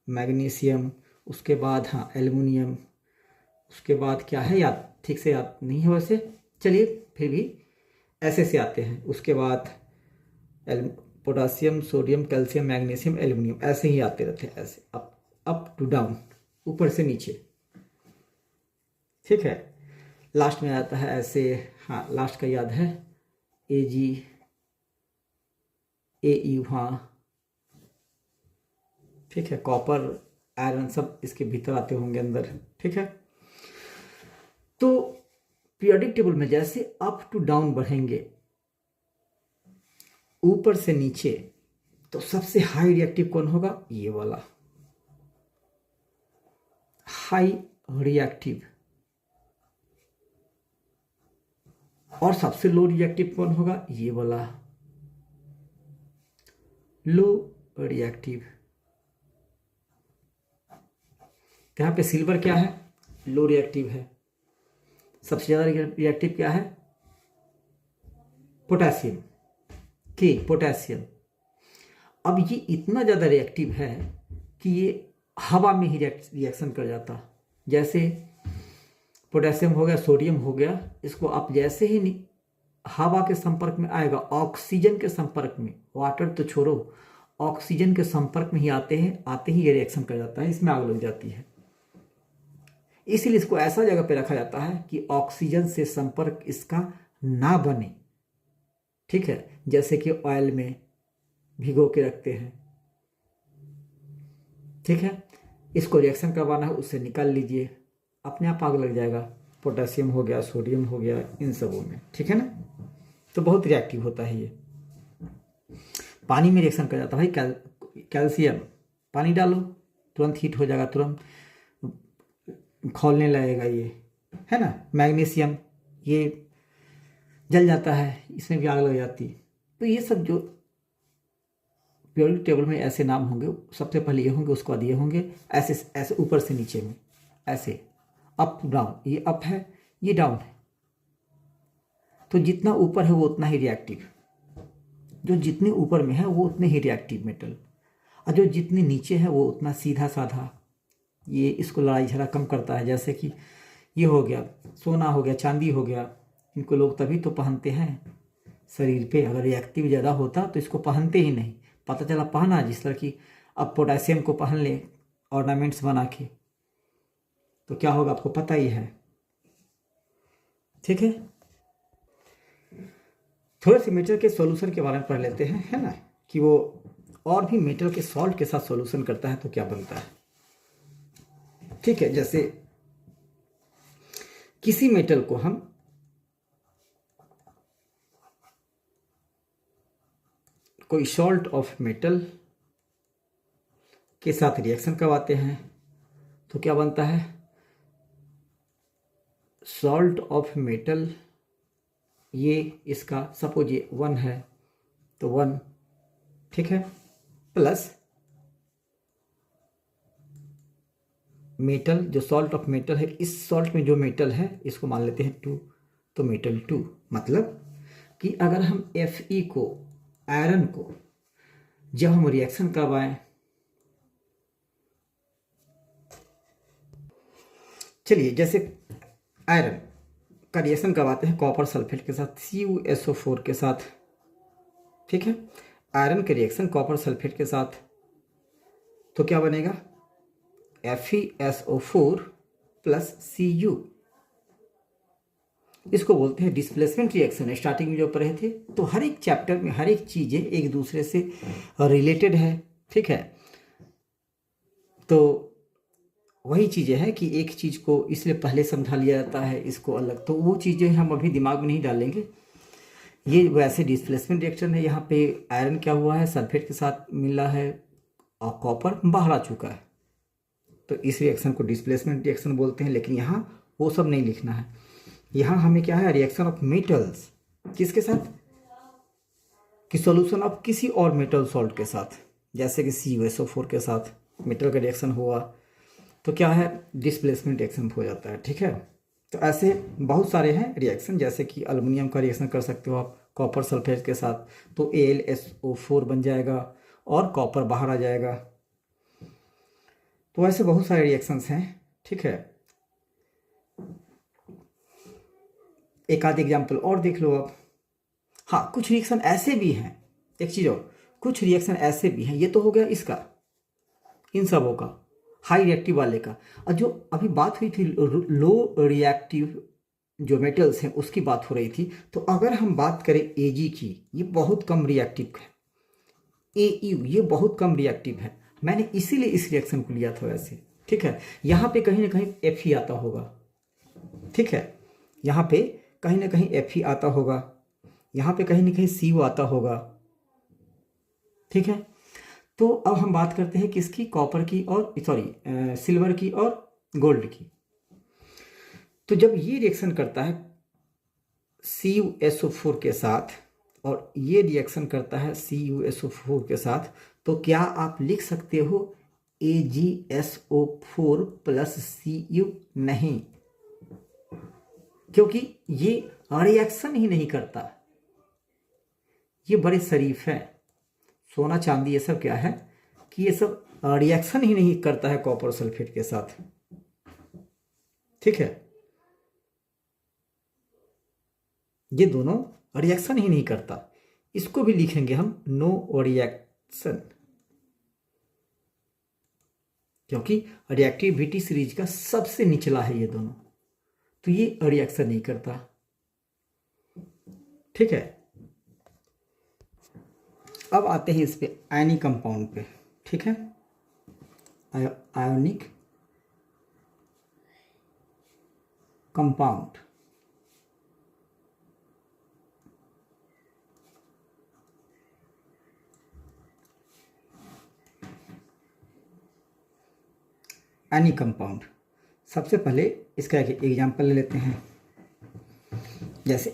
मैग्नीशियम, उसके बाद हाँ एल्युमिनियम, उसके बाद क्या है याद, ठीक से याद नहीं है वैसे, चलिए फिर भी ऐसे से आते हैं। उसके बाद potassium, sodium, calcium, magnesium, aluminium, ऐसे ही आते रहते हैं, ऐसे अप टू डाउन, ऊपर से नीचे, ठीक है। लास्ट में आता है ऐसे, हाँ लास्ट का याद है, Ag, Au, हाँ ठीक है, कॉपर, आयरन सब इसके भीतर आते होंगे अंदर, ठीक है। तो पीरियोडिक टेबल में जैसे अप टू डाउन बढ़ेंगे, ऊपर से नीचे, तो सबसे हाई रिएक्टिव कौन होगा, ये वाला हाई रिएक्टिव। और सबसे लो रिएक्टिव कौन होगा, ये वाला लो रिएक्टिव। यहाँ पे सिल्वर क्या है, लो रिएक्टिव है। सबसे ज्यादा रिएक्टिव क्या है, पोटेशियम, के पोटेशियम। अब ये इतना ज़्यादा रिएक्टिव है कि ये हवा में ही रिएक्शन कर जाता। जैसे पोटेशियम हो गया, सोडियम हो गया, इसको आप जैसे ही हवा के संपर्क में आएगा, ऑक्सीजन के संपर्क में, वाटर तो छोड़ो, ऑक्सीजन के संपर्क में ही आते ही ये रिएक्शन कर जाता है, इसमें आग लग जाती है। इसीलिए इसको ऐसा जगह पे रखा जाता है कि ऑक्सीजन से संपर्क इसका ना बने। ठीक है, जैसे कि ऑयल में भिगो के रखते हैं। ठीक है, इसको रिएक्शन करवाना है, उससे निकाल लीजिए, अपने आप आग लग जाएगा। पोटेशियम हो गया, सोडियम हो गया, इन सबों में। ठीक है ना, तो बहुत रिएक्टिव होता है ये। पानी में रिएक्शन कर जाता है भाई, कैल्शियम पानी डालो तुरंत हीट हो जाएगा, तुरंत खौलने लगेगा ये, है ना। मैग्नीशियम ये जल जाता है, इसमें भी आग लग जाती। तो ये सब जो पीरियोडिक टेबल में ऐसे नाम होंगे, सबसे पहले ये होंगे, उसके बाद ये होंगे, ऐसे ऐसे ऊपर से नीचे में, ऐसे अप डाउन। ये अप है, ये डाउन है। तो जितना ऊपर है वो उतना ही रिएक्टिव, जो जितने ऊपर में है वो उतने ही रिएक्टिव मेटल, और जो जितने नीचे है वो उतना सीधा साधा। ये इसको लड़ाई झगड़ा कम करता है। जैसे कि ये हो गया, सोना हो गया, चांदी हो गया, इनको लोग तभी तो पहनते हैं शरीर पे। अगर रिएक्टिव ज़्यादा होता तो इसको पहनते ही नहीं। पता चला पहना, जिस तरह की अब पोटेशियम को पहन ले ऑर्नामेंट्स बना के, तो क्या होगा आपको पता ही है। ठीक है, थोड़े से मेटल के सॉल्यूशन के बारे में पढ़ लेते हैं, है ना, कि वो और भी मेटल के सॉल्ट के साथ सॉल्यूशन करता है तो क्या बनता है। ठीक है, जैसे किसी मेटल को हम कोई सॉल्ट ऑफ मेटल के साथ रिएक्शन करवाते हैं तो क्या बनता है, सॉल्ट ऑफ मेटल। ये इसका सपोज ये 1 है तो 1, ठीक है, प्लस मेटल, जो सॉल्ट ऑफ मेटल है, इस सॉल्ट में जो मेटल है इसको मान लेते हैं 2, तो मेटल 2। मतलब कि अगर हम Fe को, आयरन को, जब हम रिएक्शन करवाएं, चलिए जैसे आयरन का रिएक्शन करवाते हैं कॉपर सल्फेट के साथ, CuSO4 के साथ। ठीक है, आयरन के रिएक्शन कॉपर सल्फेट के साथ, तो क्या बनेगा, FeSO4 प्लस Cu। इसको बोलते हैं डिस्प्लेसमेंट रिएक्शन। स्टार्टिंग में जो पढ़े थे, तो हर एक चैप्टर में हर एक चीज़ें एक दूसरे से रिलेटेड है। ठीक है, तो वही चीज़ें हैं कि एक चीज़ को इसलिए पहले समझा लिया जाता है, इसको अलग, तो वो चीज़ें हम अभी दिमाग में नहीं डालेंगे। ये वैसे डिस्प्लेसमेंट रिएक्शन है। यहाँ पे आयरन क्या हुआ है, सल्फेट के साथ मिला है और कॉपर बाहर आ चुका है, तो इस रिएक्शन को डिस्प्लेसमेंट रिएक्शन बोलते हैं। लेकिन यहाँ वो सब नहीं लिखना है। यहाँ हमें क्या है, रिएक्शन ऑफ मेटल्स किसके साथ, कि सॉल्यूशन ऑफ किसी और मेटल सॉल्ट के साथ, जैसे कि CuSO4 के साथ मेटल का रिएक्शन हुआ तो क्या है, डिस्प्लेसमेंट रिएक्शन हो जाता है। ठीक है, तो ऐसे बहुत सारे हैं रिएक्शन, जैसे कि एल्युमिनियम का रिएक्शन कर सकते हो आप कॉपर सल्फेट के साथ, तो AlSO4 बन जाएगा और कॉपर बाहर आ जाएगा। तो ऐसे बहुत सारे रिएक्शंस हैं। ठीक है, एक आध एग्जाम्पल और देख लो आप। हाँ, कुछ रिएक्शन ऐसे भी हैं, एक चीज़ और, कुछ रिएक्शन ऐसे भी हैं, ये तो हो गया इसका, इन सबों का, हाई रिएक्टिव वाले का। और जो अभी बात हुई थी लो रिएक्टिव जो मेटल्स हैं उसकी बात हो रही थी, तो अगर हम बात करें Ag की, ये बहुत कम रिएक्टिव है। Au ये बहुत कम रिएक्टिव है, मैंने इसीलिए इस रिएक्शन को लिया था वैसे। ठीक है, यहाँ पे कहीं ना कहीं Fe आता होगा। ठीक है, यहाँ पे कहीं ना कहीं Fe आता होगा, यहाँ पे कहीं ना कहीं Cu आता होगा। ठीक है, तो अब हम बात करते हैं किसकी, कॉपर की और सिल्वर की और गोल्ड की। तो जब ये रिएक्शन करता है CuSO4 के साथ और ये रिएक्शन करता है CuSO4 के साथ, तो क्या आप लिख सकते हो AgSO4 प्लस Cu? नहीं, क्योंकि ये रिएक्शन ही नहीं करता। ये बड़े शरीफ हैं, सोना चांदी ये सब क्या है कि ये सब रिएक्शन ही नहीं करता है कॉपर सल्फेट के साथ। ठीक है, ये दोनों रिएक्शन ही नहीं करता, इसको भी लिखेंगे हम नो रिएक्शन, क्योंकि रिएक्टिविटी सीरीज का सबसे निचला है ये दोनों, तो ये रिएक्शन नहीं करता। ठीक है, अब आते हैं इस पे आयनिक कंपाउंड पे। ठीक है, आयोनिक कंपाउंड। आयनिक कंपाउंड, सबसे पहले इसका एक एग्जाम्पल ले लेते हैं, जैसे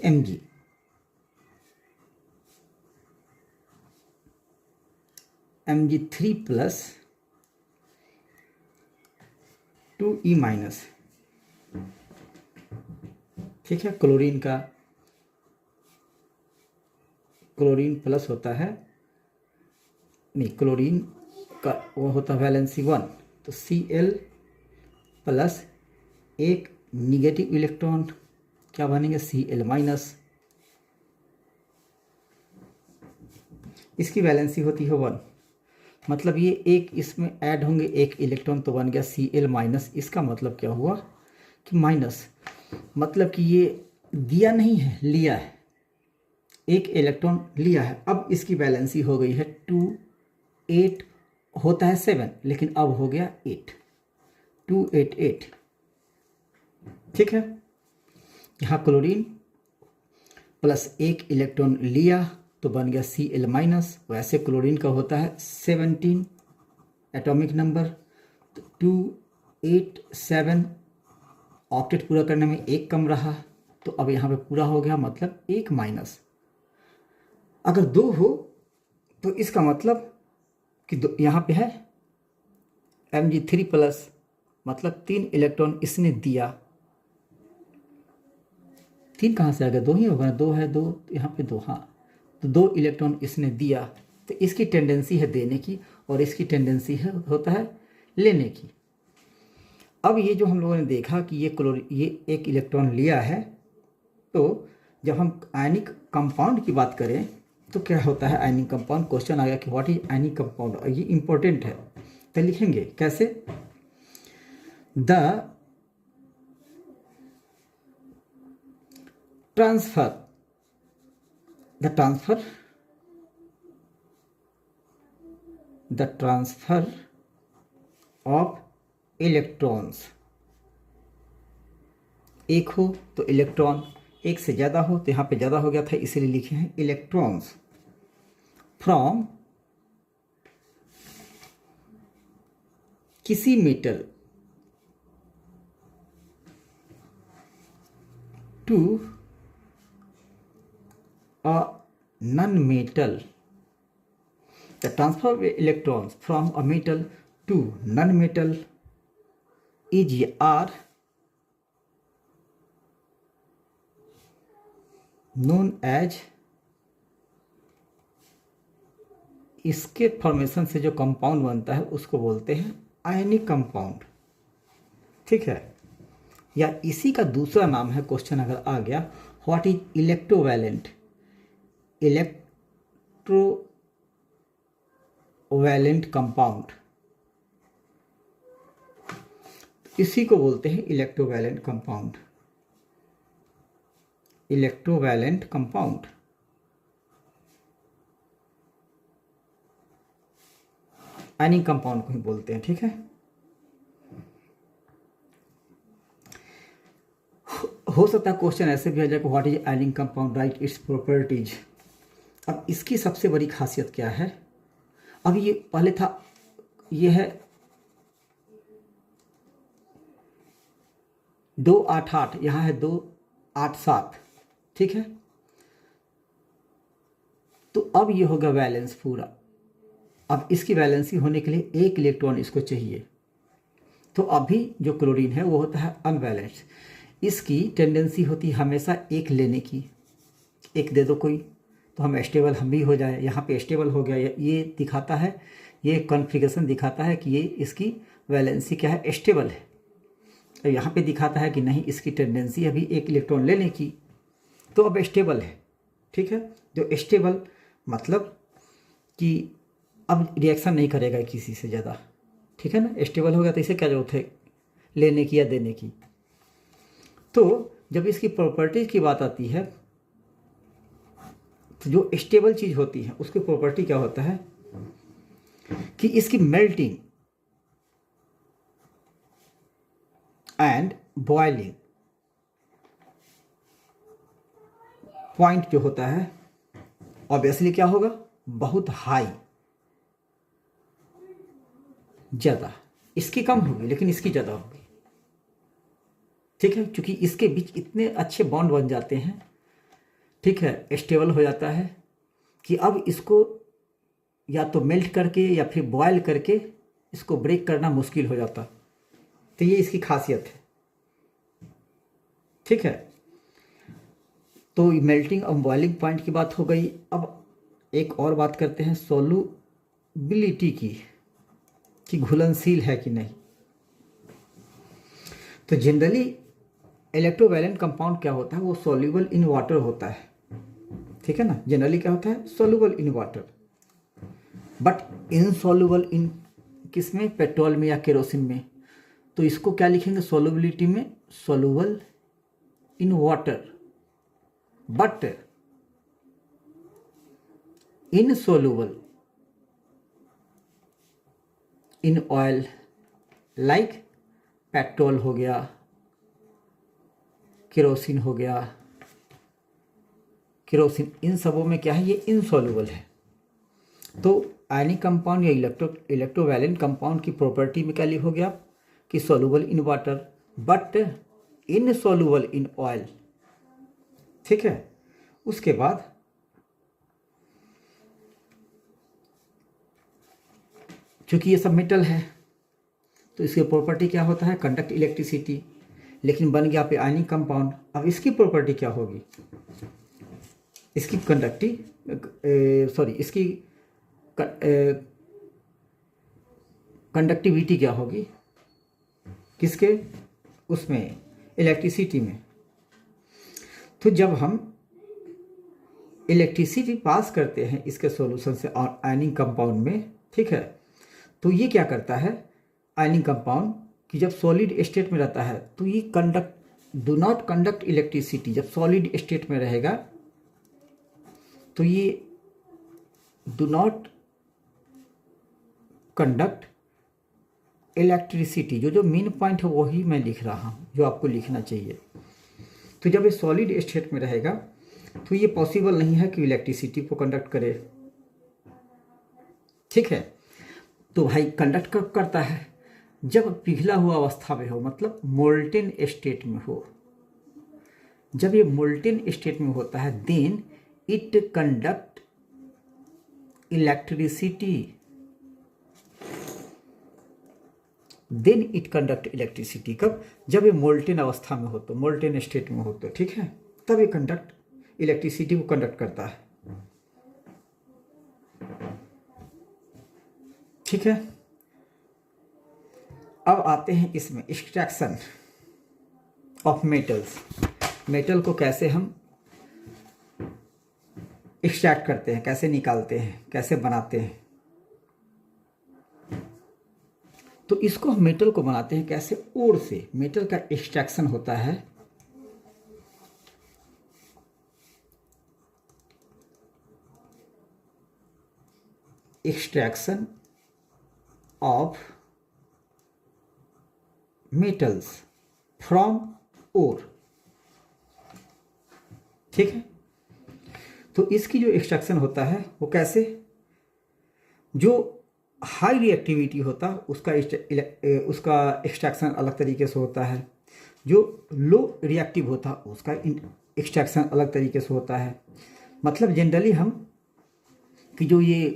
Mg3 प्लस 2E माइनस। ठीक है, क्लोरीन प्लस होता है, नहीं क्लोरीन का वो होता है वैलेंसी 1, तो Cl प्लस एक निगेटिव इलेक्ट्रॉन क्या बनेंगे Cl माइनस, इसकी वैलेंसी होती है 1, मतलब ये एक इसमें ऐड होंगे एक इलेक्ट्रॉन तो बन गया Cl माइनस। इसका मतलब क्या हुआ कि माइनस, मतलब कि ये दिया नहीं है, लिया है, एक इलेक्ट्रॉन लिया है। अब इसकी वैलेंसी हो गई है 2, 8 होता है 7, लेकिन अब हो गया 8, 2 8 8। ठीक है, यहाँ क्लोरीन प्लस एक इलेक्ट्रॉन लिया तो बन गया Cl माइनस। वैसे क्लोरीन का होता है 17 एटॉमिक नंबर, तो 2 8 7, ऑक्टेट पूरा करने में एक कम रहा, तो अब यहाँ पे पूरा हो गया, मतलब एक माइनस। अगर 2 हो तो इसका मतलब कि यहाँ पे है Mg3 प्लस, मतलब 3 इलेक्ट्रॉन इसने दिया। 3 कहाँ से आ गया, 2 ही होगा, 2 है, 2 यहाँ पे 2, हाँ, तो 2 इलेक्ट्रॉन इसने दिया, तो इसकी टेंडेंसी है देने की और इसकी टेंडेंसी है होता है लेने की। अब ये जो हम लोगों ने देखा कि ये एक इलेक्ट्रॉन लिया है, तो जब हम आयनिक कंपाउंड की बात करें तो क्या होता है आयनिक कंपाउंड। क्वेश्चन आ गया कि व्हाट इज आयनिक कंपाउंड, और ये इंपॉर्टेंट है, तो लिखेंगे कैसे, द ट्रांसफर ऑफ इलेक्ट्रॉन्स, एक हो तो इलेक्ट्रॉन, एक से ज़्यादा हो तो यहाँ पे ज़्यादा हो गया था इसीलिए लिखे हैं इलेक्ट्रॉन्स, फ्रॉम किसी metal to a non metal. The transfer of electrons from a metal to non-metal is known as, इसके फॉर्मेशन से जो कंपाउंड बनता है उसको बोलते हैं आयनिक कंपाउंड। ठीक है, या इसी का दूसरा नाम है, क्वेश्चन अगर आ गया, what is electrovalent, electrovalent compound, इसी को बोलते हैं electrovalent compound. Electrovalent compound, ionic compound को ही बोलते हैं। ठीक है, हो सकता है क्वेश्चन ऐसे भी आ जाए, what is ionic compound, right its properties. अब इसकी सबसे बड़ी खासियत क्या है, अब ये पहले था, ये है 288, यहाँ है 287। ठीक है, तो अब ये होगा वैलेंस पूरा। अब इसकी वैलेंसी होने के लिए एक इलेक्ट्रॉन इसको चाहिए, तो अभी जो क्लोरीन है वो होता है अनबैलेंस्ड, इसकी टेंडेंसी होती है हमेशा एक लेने की, एक दे दो कोई तो हम स्टेबल हम भी हो जाए। यहाँ पे स्टेबल हो गया, ये दिखाता है, ये कॉन्फ़िगरेशन दिखाता है कि ये इसकी वैलेंसी क्या है, स्टेबल है। तो यहाँ पे दिखाता है कि नहीं, इसकी टेंडेंसी अभी एक इलेक्ट्रॉन लेने की, तो अब स्टेबल है। ठीक है। जो स्टेबल मतलब कि अब रिएक्शन नहीं करेगा किसी से ज़्यादा, ठीक है ना। स्टेबल हो गया तो इसे क्या जरूरत है लेने की या देने की। तो जब इसकी प्रॉपर्टीज की बात आती है तो जो स्टेबल चीज़ होती है उसकी प्रॉपर्टी क्या होता है कि इसकी मेल्टिंग एंड बॉइलिंग पॉइंट जो होता है ऑब्वियसली क्या होगा, बहुत हाई, ज़्यादा। इसकी कम होगी लेकिन इसकी ज़्यादा होगी, ठीक है। क्योंकि इसके बीच इतने अच्छे बॉन्ड बन जाते हैं, ठीक है, स्टेबल हो जाता है कि अब इसको या तो मेल्ट करके या फिर बॉयल करके इसको ब्रेक करना मुश्किल हो जाता। तो ये इसकी खासियत है, ठीक है। तो मेल्टिंग और बॉइलिंग पॉइंट की बात हो गई। अब एक और बात करते हैं सोलुबिलिटी की, कि घुलनशील है कि नहीं। तो जनरली इलेक्ट्रोवैलेंट कंपाउंड क्या होता है, वो सॉल्युबल इन वाटर होता है, ठीक है ना। जनरली क्या होता है, soluble in water, but insoluble in किस में, पेट्रोल में या केरोसिन में। तो इसको क्या लिखेंगे सॉल्युबिलिटी में, soluble in water but insoluble in oil, like petrol हो गया, केरोसिन हो गया। केरोसिन इन सबों में क्या है, ये इनसॉल्युबल है। तो आयनिक कंपाउंड या इलेक्ट्रोवैलेंट कंपाउंड की प्रॉपर्टी में क्या लिख हो गया कि soluble in water but insoluble in oil, ठीक है। उसके बाद चूंकि ये सब मेटल है तो इसकी प्रॉपर्टी क्या होता है, कंडक्ट इलेक्ट्रिसिटी। लेकिन बन गया पे आयनिक कंपाउंड, अब इसकी प्रॉपर्टी क्या होगी, इसकी इसकी कंडक्टिविटी क्या होगी, किसके, उसमें इलेक्ट्रिसिटी में। तो जब हम इलेक्ट्रिसिटी पास करते हैं इसके सॉल्यूशन से आयनिक कंपाउंड में, ठीक है, तो ये क्या करता है आयनिक कंपाउंड कि जब सॉलिड स्टेट में रहता है तो ये डू नॉट कंडक्ट इलेक्ट्रिसिटी। जब सॉलिड स्टेट में रहेगा तो ये डू नॉट कंडक्ट इलेक्ट्रिसिटी। जो मेन पॉइंट है वही मैं लिख रहा हूँ जो आपको लिखना चाहिए। तो जब ये सॉलिड स्टेट में रहेगा तो ये पॉसिबल नहीं है कि इलेक्ट्रिसिटी को कंडक्ट करे, ठीक है। तो भाई कंडक्ट कब करता है, जब पिघला हुआ अवस्था में हो, मतलब मोल्टेन स्टेट में हो। जब ये मोल्टेन स्टेट में होता है then it conduct electricity, then it conduct electricity. कब, जब ये मोल्टेन अवस्था में हो तो, मोल्टेन स्टेट में हो तो, ठीक है, तब ये कंडक्ट इलेक्ट्रिसिटी को कंडक्ट करता है, ठीक है। अब आते हैं इसमें एक्सट्रैक्शन ऑफ मेटल्स। मेटल को कैसे हम एक्सट्रैक्ट करते हैं, कैसे निकालते हैं, कैसे बनाते हैं। तो इसको हम मेटल को बनाते हैं कैसे, ओर से मेटल का एक्सट्रैक्शन होता है एक्सट्रैक्शन ऑफ मेटल्स फ्रॉम ओर, ठीक है। तो इसकी जो एक्सट्रैक्शन होता है वो कैसे, जो हाई रिएक्टिविटी होता है उसका एक्सट्रैक्शन अलग तरीके से होता है, जो लो रिएक्टिव होता है उसका एक्सट्रैक्शन अलग तरीके से होता है। मतलब जनरली हम कि जो ये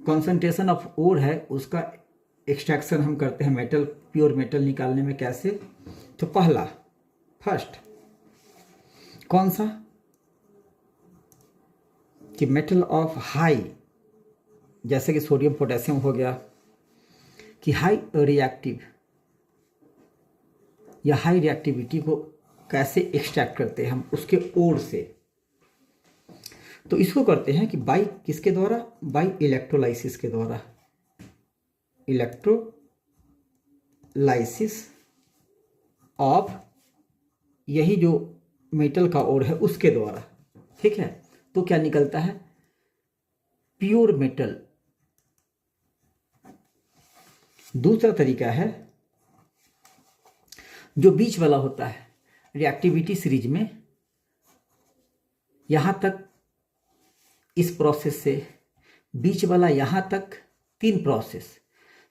कॉन्सेंट्रेशन ऑफ ओर है उसका एक्सट्रैक्शन हम करते हैं मेटल, प्योर मेटल निकालने में कैसे। तो पहला फर्स्ट कौन सा कि मेटल ऑफ हाई, जैसे कि सोडियम पोटेशियम हो गया, कि हाई रिएक्टिव या हाई रिएक्टिविटी को कैसे एक्सट्रैक्ट करते हैं हम उसके ओर से। तो इसको करते हैं कि बाई किसके द्वारा, बाई इलेक्ट्रोलाइसिस के द्वारा, इलेक्ट्रोलाइसिस ऑफ यही जो मेटल का ओर है उसके द्वारा। ठीक है, तो क्या निकलता है, प्योर मेटल। दूसरा तरीका है जो बीच वाला होता है रिएक्टिविटी सीरीज में, यहां तक इस प्रोसेस से बीच वाला यहां तक 3 प्रोसेस,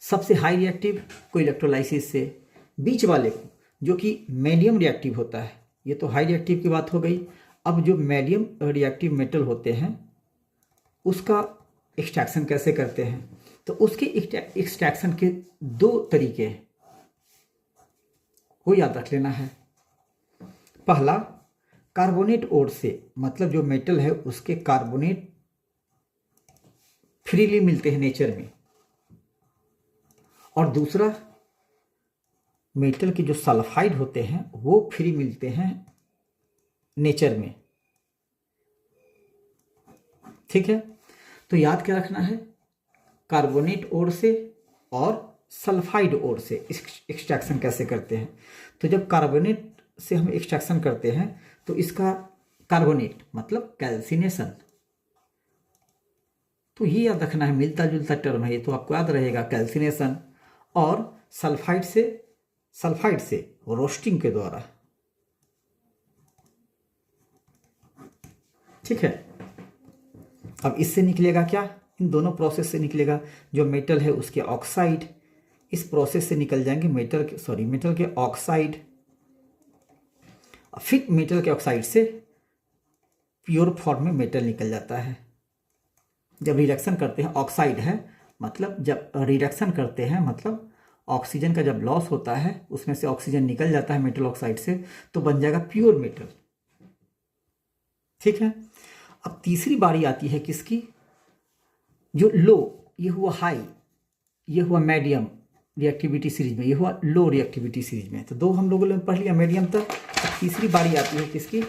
सबसे हाई रिएक्टिव को इलेक्ट्रोलाइसिस से, बीच वाले को जो कि मीडियम रिएक्टिव होता है, ये तो हाई रिएक्टिव की बात हो गई। अब जो मीडियम रिएक्टिव मेटल होते हैं उसका एक्सट्रैक्शन कैसे करते हैं, तो उसके एक्सट्रैक्शन के 2 तरीके हैं, वो याद रख लेना है। पहला, कार्बोनेट ओर से, मतलब जो मेटल है उसके कार्बोनेट फ्रीली मिलते हैं नेचर में, और दूसरा मेटल के जो सल्फाइड होते हैं वो फ्री मिलते हैं नेचर में। ठीक है, तो याद क्या रखना है, कार्बोनेट ओर से और सल्फाइड ओर से एक्सट्रैक्शन कैसे करते हैं। तो जब कार्बोनेट से हम एक्सट्रैक्शन करते हैं तो इसका कार्बोनेट मतलब कैल्सिनेशन, तो ये याद रखना है, मिलता जुलता टर्म है ये, तो आपको याद रहेगा कैल्सिनेशन। और सल्फाइड से रोस्टिंग के द्वारा। ठीक है, अब इससे निकलेगा क्या, इन दोनों प्रोसेस से निकलेगा, जो मेटल है उसके ऑक्साइड इस प्रोसेस से निकल जाएंगे, मेटल के ऑक्साइड, फिर मेटल के ऑक्साइड से प्योर फॉर्म में मेटल निकल जाता है। जब रिडक्शन करते हैं, ऑक्साइड है मतलब जब रिडक्शन करते हैं मतलब ऑक्सीजन का जब लॉस होता है उसमें से ऑक्सीजन निकल जाता है मेटल ऑक्साइड से, तो बन जाएगा प्योर मेटल। ठीक है, अब तीसरी बारी आती है किसकी, जो लो, ये हुआ हाई, ये हुआ मीडियम रिएक्टिविटी सीरीज में, ये हुआ लो रिएक्टिविटी सीरीज में। तो 2 हम लोगों ने पढ़ लिया मीडियम तक। तीसरी बारी आती है किसकी,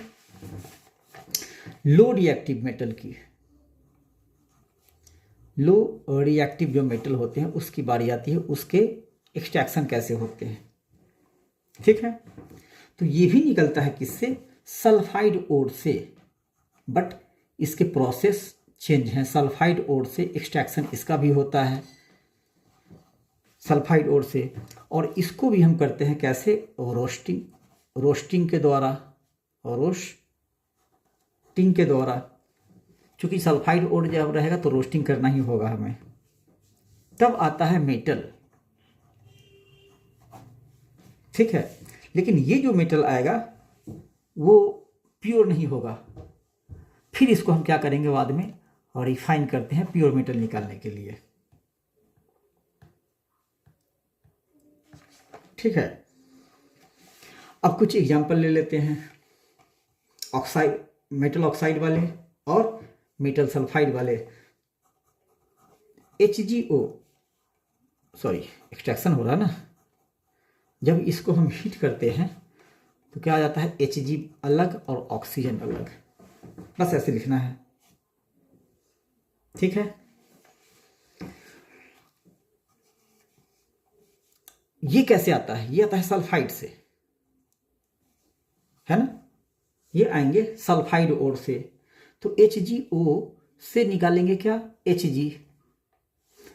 लो रिएक्टिव मेटल की। लो रिएक्टिव जो मेटल होते हैं उसकी बारी आती है, उसके एक्सट्रैक्शन कैसे होते हैं। ठीक है, तो ये भी निकलता है किससे, सल्फाइड ओर से, बट इसके प्रोसेस चेंज हैं। सल्फाइड ओर से एक्सट्रैक्शन इसका भी होता है, सल्फाइड ओर से, और इसको भी हम करते हैं कैसे, रोस्टिंग के द्वारा, रोस्टिंग के द्वारा। चूंकि सल्फाइड ओर जब रहेगा तो रोस्टिंग करना ही होगा हमें। तब आता है मेटल। ठीक है, लेकिन ये जो मेटल आएगा वो प्योर नहीं होगा, फिर इसको हम क्या करेंगे बाद में, और रिफाइन करते हैं प्योर मेटल निकालने के लिए। ठीक है, अब कुछ एग्जांपल ले लेते हैं, ऑक्साइड, मेटल ऑक्साइड वाले और मेटल सल्फाइड वाले। HgO, सॉरी एक्सट्रैक्शन हो रहा है ना, जब इसको हम हीट करते हैं तो क्या आ जाता है, Hg अलग और ऑक्सीजन अलग, बस ऐसे लिखना है। ठीक है, ये कैसे आता है, ये आता है सल्फाइड से, है ना, ये आएंगे सल्फाइड ओर से, तो HgO से निकालेंगे क्या, Hg।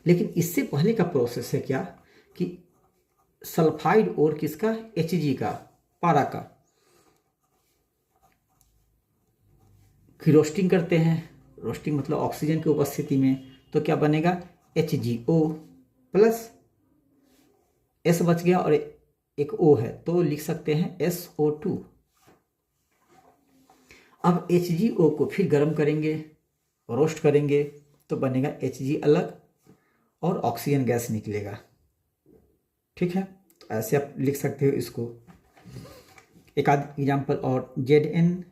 लेकिन इससे पहले का प्रोसेस है क्या, कि सल्फाइड ओर किसका, Hg का, पारा का, फिर रोस्टिंग करते हैं, रोस्टिंग मतलब ऑक्सीजन की उपस्थिति में, तो क्या बनेगा, HgO प्लस S बच गया और एक O है तो लिख सकते हैं SO2। अब HgO को फिर गर्म करेंगे, रोस्ट करेंगे, तो बनेगा Hg अलग और ऑक्सीजन गैस निकलेगा। ठीक है, तो ऐसे आप लिख सकते हो इसको। एक आध एग्जाम्पल और, ZnS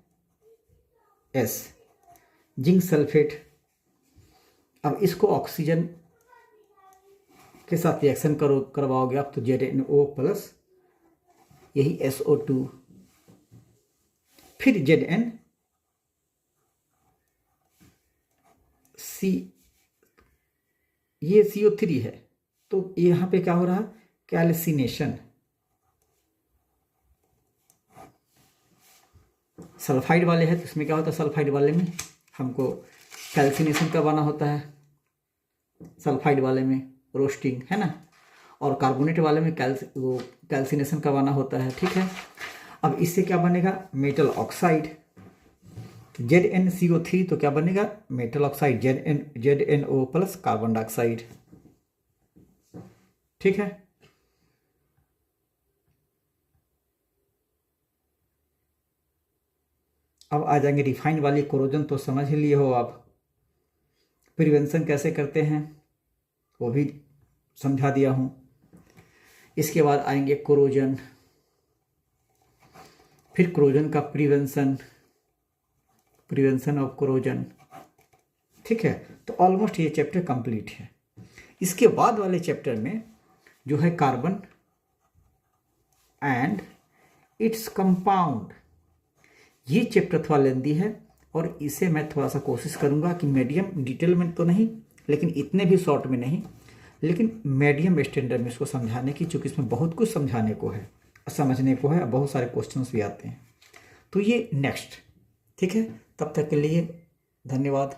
जिंक सल्फेट। अब इसको ऑक्सीजन के साथ रिएक्शन करवाओगे आप, तो ZnO प्लस यही SO2, फिर Zn ये CO3 है, तो यहाँ पे क्या हो रहा है, कैल्सिनेशन। सल्फाइड वाले हैं तो इसमें क्या होता है, सल्फाइड वाले में हमको कैल्सिनेशन करवाना होता है, सल्फाइड वाले में रोस्टिंग, है ना, और कार्बोनेट वाले में कैल्सिनेशन करवाना होता है, ठीक है। अब इससे क्या बनेगा, मेटल ऑक्साइड, ZnCO3, तो क्या बनेगा, metal oxide, ZnO plus carbon dioxide, ठीक है। अब आ जाएंगे रिफाइंड वाली कोरोजन, तो समझ ही लिए हो आप। प्रिवेंशन कैसे करते हैं वो भी समझा दिया हूं। इसके बाद आएंगे कोरोजन, फिर कोरोजन का प्रिवेंशन ऑफ कोरोजन, ठीक है। तो ऑलमोस्ट ये चैप्टर कंप्लीट है। इसके बाद वाले चैप्टर में जो है कार्बन एंड इट्स कंपाउंड, ये चैप्टर थोड़ा लेंदी है और इसे मैं थोड़ा सा कोशिश करूंगा कि मीडियम डिटेल में तो नहीं, लेकिन इतने भी शॉर्ट में नहीं, लेकिन मीडियम स्टैंडर्ड में इसको समझाने की, चूंकि इसमें बहुत कुछ समझाने को है, समझने को है, बहुत सारे क्वेश्चंस भी आते हैं। तो ये नेक्स्ट, ठीक है। तब तक के लिए धन्यवाद।